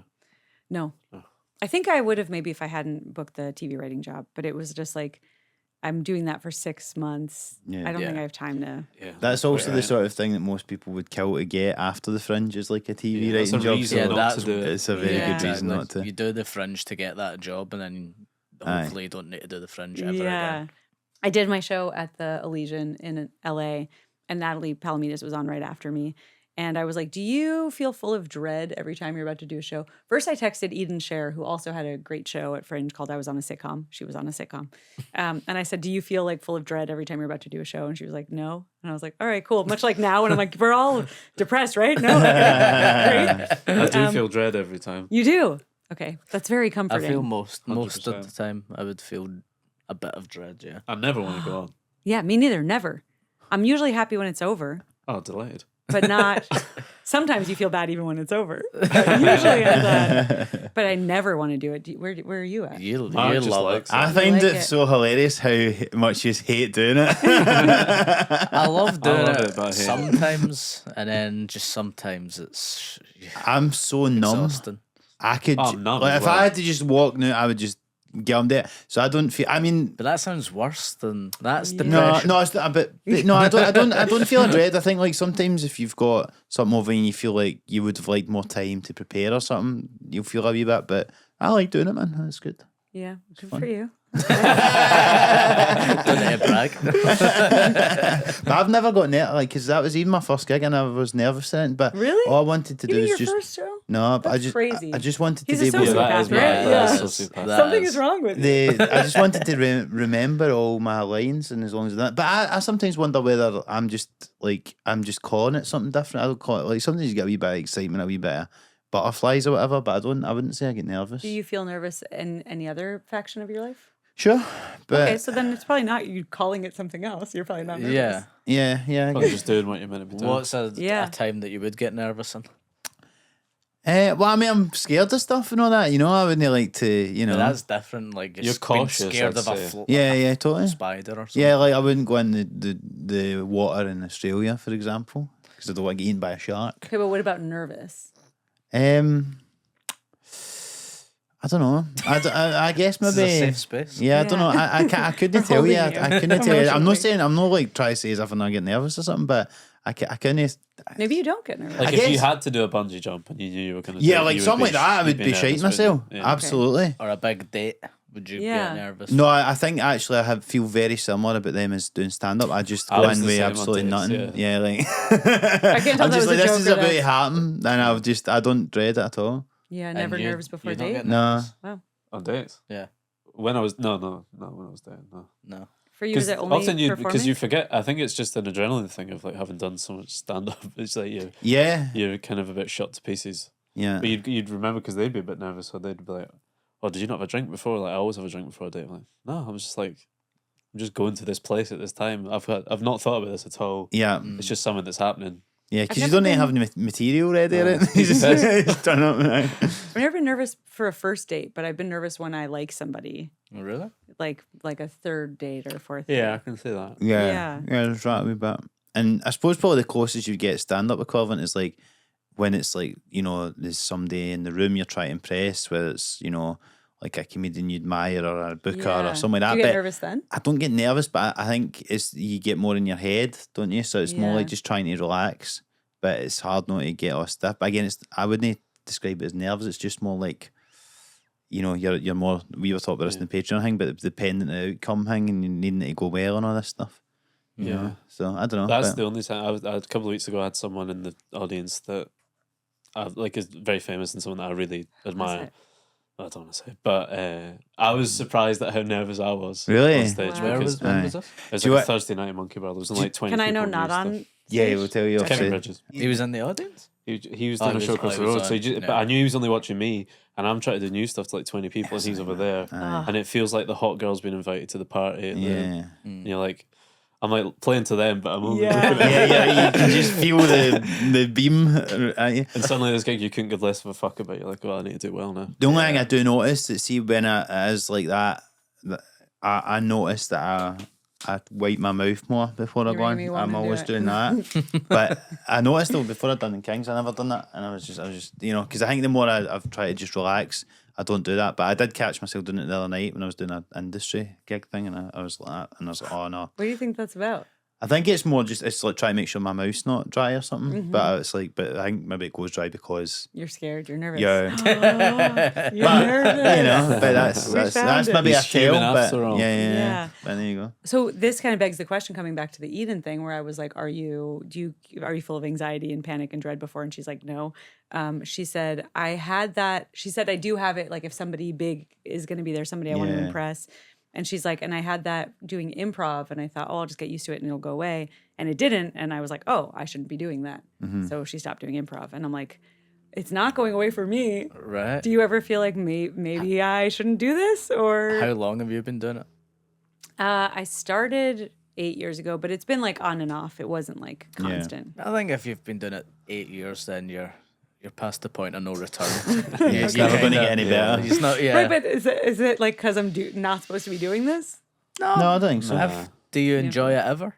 No. Oh. I think I would have maybe if I hadn't booked the TV writing job, but it was just like I'm doing that for 6 months. Yeah. I don't think Yeah. I have time to. Yeah. That's also the Right. sort of thing that most people would kill to get after the Fringe is like a TV Yeah, that's writing a job. reason so not that's- to do it. it's a very Yeah. good reason not to. You do the Fringe to get that job, and then Aye. hopefully you don't need to do the Fringe ever Yeah. again. I did my show at the Elysian in LA, and Natalie Palamides was on right after me. And I was like, do you feel full of dread every time you're about to do a show? First, I texted Eden Scher, who also had a great show at Fringe called I Was on a Sitcom. She was on a sitcom. And I said, do you feel like full of dread every time you're about to do a show? And she was like, no. And I was like, all right, cool. Much like now when I'm like, we're all depressed, right? No? Okay, great. I do feel dread every time. You do? Okay. That's very I comforting. feel most of 100%. the time I would feel a bit of dread. Yeah. I never want to go on. Yeah, me neither. Never. I'm usually happy when it's over. Oh, delighted. But not. Sometimes you feel bad even when it's over. But usually I'm glad. But I never want to do it. Where are you at? You Mark just love likes it. I You find like it it. so hilarious how much you hate doing it. I love doing love it, it, but I hate it. sometimes, and then just sometimes it's I'm so numb. exhausting. I could, Oh, numb like, as if well. I had to just walk now, I would just get on there. So I don't feel. I mean, But that sounds worse than that's no, depression. no, it's not. But no, I don't feel a dread. I think like sometimes if you've got something over and you feel like you would have liked more time to prepare or something, you'll feel a wee bit. But I like doing it, man. That's good. Yeah, good for you. Don't need to brag. But I've never got nervous, like, because that was even my first gig and I was nervous then. But Really? all I wanted to You do did was your just first show? no. But That's crazy. I just wanted He's to a be able Yeah, to. that is sociopath, right? mad. Yeah. That is sociopath. Something is wrong with you. I just wanted to remember all my lines, and as long as that. But I sometimes wonder whether I'm just calling it something different. I don't call it like sometimes you get a wee bit of excitement, a wee bit of butterflies or whatever. But I wouldn't say I get nervous. Do you feel nervous in any other faction of your life? Sure, but Okay, so then it's probably not you calling it something else. You're probably not nervous. Yeah. yeah. I Probably guess. just doing what you're meant to be doing. What's a Yeah. time that you would get nervous in? Well, I mean, I'm scared of stuff and all that. You know, I wouldn't like to. You know, But that's different. Like You're being cautious, scared I'd of say. yeah, totally. spider or something. Yeah, like I wouldn't go in the water in Australia, for example, because I don't want to get eaten by a shark. Okay, but what about nervous? I don't know. I guess This maybe. is a safe space. Yeah, I don't know. I couldn't tell you. Holding you I couldn't tell you. I'm emotionally. not saying. I'm not like trying to say as if I'm not getting nervous or something, but I couldn't. Maybe you don't get nervous. Like I if you guess- had to do a bungee jump and you knew you were going to do Yeah, it, like you something like that, I you'd would be nervous, shitting wouldn't you? myself. Yeah. Absolutely. Or a big date. Would you Yeah. get nervous? No, I think actually I feel very similar about them as doing stand up. I just I go was in the with same on absolutely dates, nothing. yeah. Yeah, like I can't tell I'm that just was like a this joke is or about to that's- happen, and I don't dread it at all. Yeah, And never you- nervous before you don't date. get No. nervous? Wow. On dates? Yeah. When I was when I was there, no. No. For you, is Because it only often because performing? you forget. I think it's just an adrenaline thing of like having done so much stand up. It's like Yeah, you're kind of a bit shot to pieces. yeah. But you'd remember because they'd be a bit nervous, so they'd be like, "Oh, did you not have a drink before?" Like I always have a drink before a date. I'm like, no, I'm just going to this place at this time. I've not thought about this at all. Yeah, It's just something that's happening. yeah, because I've you don't never need to have any material ready, No, right? it's You easy piss. just turn up. Right? I've never been nervous for a first date, but I've been nervous when I like somebody, Oh, really? like a third date or fourth. Yeah, I date. can see that. Yeah, that's right a wee bit. And I suppose probably the closest you get stand up equivalent is like when it's like, you know, there's somebody in the room you're trying to impress, whether it's, you know, like a comedian you admire or a booker Yeah. or something like that. Do you get But nervous then? I don't get nervous, but I think it's you get more in your head, don't you? So it's more like Yeah. just trying to relax, but it's hard not to get all stiff. But again, I wouldn't describe it as nerves. It's just more like, you know, you're more. We were talking about this in the Patreon thing, but dependent on the outcome thing and you needing it to go well and all this stuff. You Yeah. know? So I don't know. That's but- the only time. A couple of weeks ago, I had someone in the audience that like is very famous and someone that I really admire. it? I don't want to say, but I was surprised at how nervous I was Really? on stage Wow. Where because when Aye. was this? it was Do you like a wa- Thursday night in Monkey Bar. There was only like 20 Can I know people not and on? stuff. Yeah, stage? we'll tell you. Kevin obviously. Bridges. He was in the audience. He was Oh, doing a he show was- across oh, the he was road, so on, but yeah. I knew he was only watching me, and I'm trying to do new stuff to like 20 people, and he's over there, and it feels like the hot girl's been invited to the party. And Yeah. and you're like, I'm like playing to them, but I'm only Yeah. looking at Yeah, you can just feel the beam at you. And suddenly this gig you couldn't give less of a fuck about. You're like, well, I need to do well now. The only thing I do notice that see when it is like that, I notice that I wipe my mouth more before I You go made on. me wanna I'm do always it. doing that. But I noticed though before I'd done in Kings, I never done that, and I was just you know, because I think the more I've tried to just relax, I don't do that. But I did catch myself doing it the other night when I was doing an industry gig thing, and I was like that, and I was like, oh no. What do you think that's about? I think it's more just it's like trying to make sure my mouth's not dry or something. Mm-hmm. But it's like, but I think maybe it goes dry because You're scared. You're nervous. Yeah. Oh, you're But, nervous. you know, but that's found it. maybe a He's human tale. But after all. yeah. Yeah. But there you go. So this kind of begs the question, coming back to the Eden thing, where I was like, are you full of anxiety and panic and dread before? And she's like, no. She said, I had that. She said, I do have it. Like if somebody big is going to be there, somebody I want to Yeah. impress. And she's like, and I had that doing improv, and I thought, oh, I'll just get used to it and it'll go away. And it didn't. And I was like, oh, I shouldn't be doing that. Mm-hmm. So she stopped doing improv. And I'm like, it's not going away for me. Right. Do you ever feel like maybe I shouldn't do this? Or How long have you been doing it? I started 8 years ago, but it's been like on and off. It wasn't like constant. I think if you've been doing it 8 years, then you're past the point of no return. It's never going to get any better. It's not. Yeah. Right, but is it like because I'm not supposed to be doing this? No, I don't think so. Do you enjoy it ever?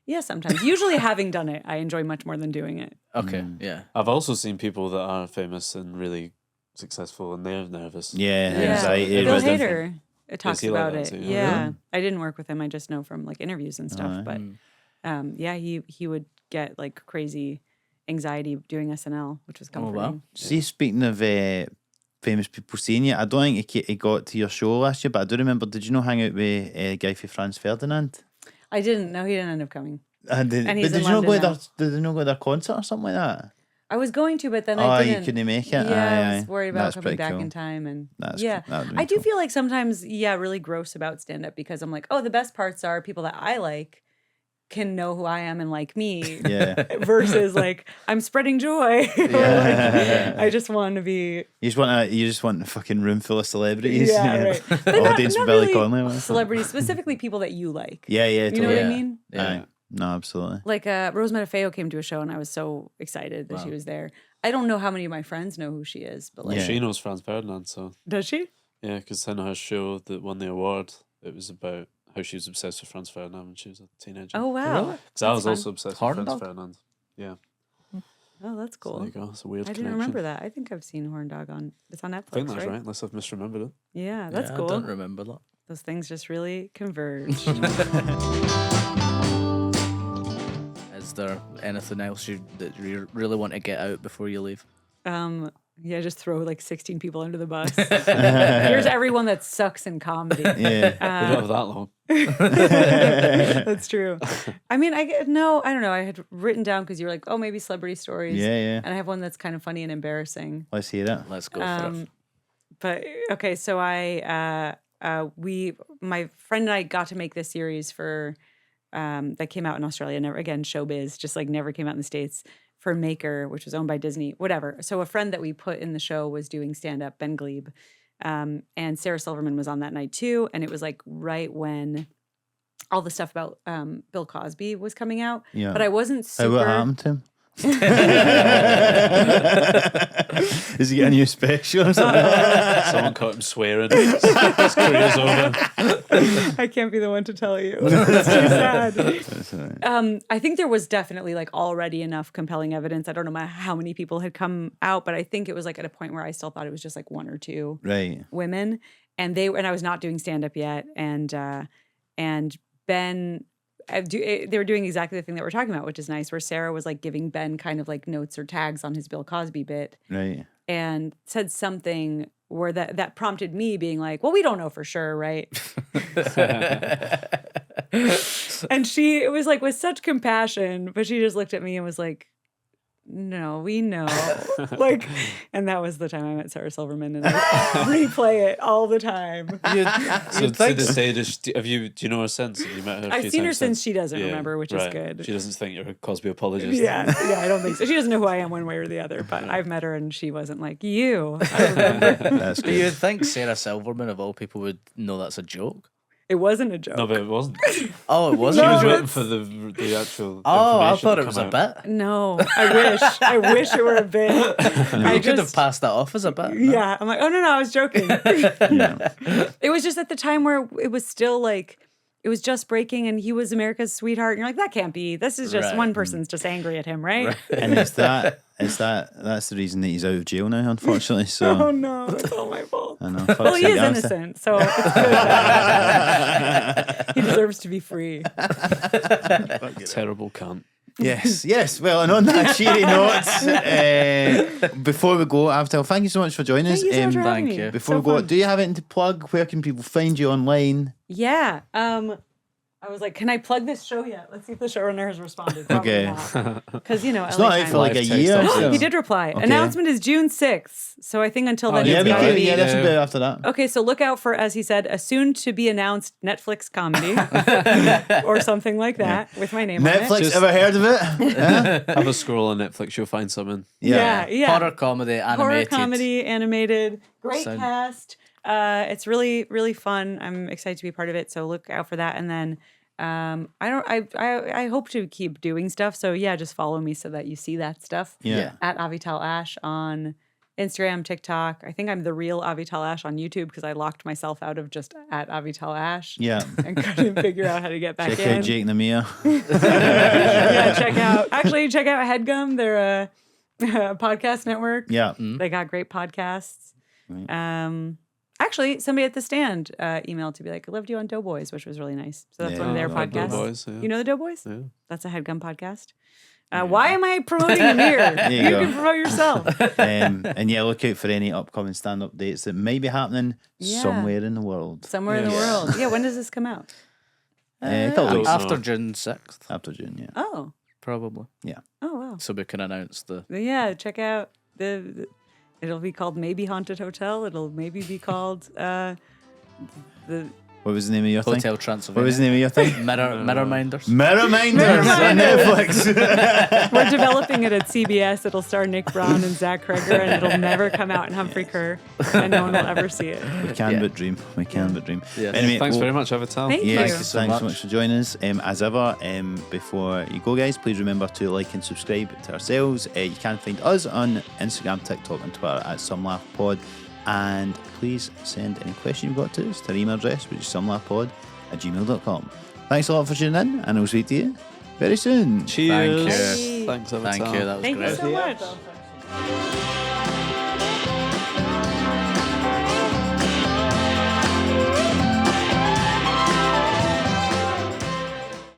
Yeah, sometimes. Usually, having done it, I enjoy much more than doing it. Okay. Yeah. I've also seen people that are famous and really successful, and they're nervous. Yeah, Yeah, anxiety. Bill everything. Hader talks he like about that it. too? Oh, Yeah, I didn't work with him. I just know from like interviews and stuff. But yeah, he would get like crazy anxiety doing SNL, which was comforting. wow. See, speaking of famous people seeing you, I don't think he got to your show last year, but I do remember, did you know hang out with a guy for Franz Ferdinand? I didn't know he didn't end up coming. And And but he's did in you not go to London their, did they not go to their concert or something like that? I was going to, but then Oh, I you didn't. couldn't make it? Yeah, Aye, I was aye. worried about That's coming pretty back cool. in time, and That's yeah, that would've been I do cool. feel like sometimes, really gross about stand up because I'm like, oh, the best parts are people that I like can know who I am and like me. Yeah. Versus like I'm spreading joy. Or, Yeah. like, I just want to be You just want a fucking room full of celebrities. yeah, right. But not- Audience not Billy really Connolly. or something. celebrities, specifically people that you like. Yeah, yeah, You know what I totally. mean? Yeah. Aye. No, absolutely. Like Rose Matafeo came to a show and I was so excited that she was there. I don't know how many of my friends know who she is, but like, Yeah. She knows Franz Ferdinand, so does she? yeah, because in her show that won the award, it was about how she was obsessed with Franz Ferdinand when she was a teenager. Oh wow, because I was fun. also obsessed Horn with Franz Dog? Ferdinand. Yeah, Oh, that's so cool. there you go. It's a weird I didn't connection. remember that. I think I've seen Horn Dog on. It's on Netflix, I think that's right? right, unless I've misremembered it. Yeah, that's Yeah, cool. I don't remember that. Those things just really converge. Is there anything else that you really want to get out before you leave? Yeah, just throw like 16 people under the bus. Here's everyone that sucks in comedy. Yeah. We don't have that long. That's true. I mean, I don't know. I had written down because you were like, oh, maybe celebrity stories. Yeah, yeah. And I have one that's kind of funny and embarrassing. Let's hear it. Let's go for it. But okay, so my friend and I got to make this series for that came out in Australia. Never again, showbiz, just like never came out in the States. For Maker, which was owned by Disney, whatever. So a friend that we put in the show was doing stand up, Ben Glebe, and Sarah Silverman was on that night too. And it was like right when all the stuff about Bill Cosby was coming out. Yeah. But I wasn't How what super. happened to him? Is he getting a new special or something? Someone caught him swearing. His career's over. I can't be the one to tell you. It's too sad. I think there was definitely like already enough compelling evidence. I don't know how many people had come out, but I think it was like at a point where I still thought it was just like one or two Right. women, and I was not doing stand up yet, and Ben. They were doing exactly the thing that we're talking about, which is nice, where Sarah was like giving Ben kind of like notes or tags on his Bill Cosby bit, Right. and said something where that prompted me being like, well, we don't know for sure, right? And it was like with such compassion, but she just looked at me and was like, no, we know. Like, and that was the time I met Sarah Silverman, and I replay it all the time. So to this day, do you know her since? Have you met her? I've seen her since she doesn't remember, which is good. She doesn't think you're a Cosby apologist. Yeah, I don't think so. She doesn't know who I am one way or the other, but I've met her and she wasn't like, you. I remember. That's good. You'd think Sarah Silverman, of all people, would know that's a joke. It wasn't a joke. No, but it wasn't. Oh, it She wasn't? was a joke? waiting for the actual. Oh, I information thought to it was come a out. bit. No, I wish it were a bit. You could have passed that off as a bit. no? Yeah, I'm like, oh no, I was joking. It was just at the time where it was still like, it was just breaking, and he was America's sweetheart. And you're like, that can't be. This is just Right. one person's just angry at him, right? And that's the reason that he's out of jail now, unfortunately. So Oh no, it's all my fault. I know. Well, he is innocent, so it's good. He deserves to be free. Terrible cunt. Yes. Well, and on that cheery note, before we go, Avital, thank you so much for joining us. Thank you so much for having thank me. you. Before So we go, fun. do you have anything to plug? Where can people find you online? Yeah. I was like, can I plug this show yet? Let's see if the showrunner has responded. Okay. Because, you know, It's LA not out time. for like a Live text year. updates. so- He did reply. Okay. Announcement is June 6th. So I think until then Yeah, it's we gotta could. be. Yeah, that's a bit after that. Okay, so look out for, as he said, a soon-to-be-announced Netflix comedy or something like that with my name on Netflix, it. Just- ever heard of it? Huh? Have a scroll on Netflix. You'll find something. Yeah. Horror comedy, animated. Horror comedy, animated, great Sound- cast. It's really, really fun. I'm excited to be part of it. So look out for that. And then I hope to keep doing stuff. So yeah, just follow me so that you see that stuff. Yeah. At Avital Ash on Instagram, TikTok. I think I'm the real Avital Ash on YouTube because I locked myself out of just at Avital Ash. Yeah. And couldn't figure out how to get back Check in. out Jake and Amir. Yeah, check out Headgum. They're a podcast network. Yeah. They got great podcasts. Actually, somebody at the stand emailed to be like, I loved you on Doughboys, which was really nice. So that's one of their Oh, I like podcasts. Doughboys, yeah. You know the Doughboys? Yeah. That's a Headgum podcast. Why am I promoting Amir? you You go. can promote yourself. And yeah, look out for any upcoming stand-up dates that may be happening Yeah. somewhere in the world. Somewhere in the world. Yeah, when does this come out? A couple Don't weeks After know. June 6th, after June, yeah. Oh. probably. Oh, wow. So we can announce the. Yeah, check out it'll be called Maybe Haunted Hotel. It'll maybe be called the What was the name of your thing? Hotel Transylvania. What was the name of your thing? Mirror Minders. Mirror Minders on Netflix. We're developing it at CBS. It'll star Nick Brown and Zach Kreger, and it'll never come out in Humphrey Kerr, and no one will ever see it. We can Yeah. but dream. We can but dream. Yeah. Anyway, Thanks well, very much, Avital. Thank you. Yes, Thank you so thanks so much. much for joining us. As ever, before you go, guys, please remember to like and subscribe to ourselves. You can find us on Instagram, TikTok, and Twitter at SomeLaughPod. And please send any question you've got to us to our email address, which is somelaughpod@gmail.com. Thanks a lot for tuning in, and I'll speak to you very soon. Cheers. Thank Thanks, Avital. Thank you. That was Thank great. you so much.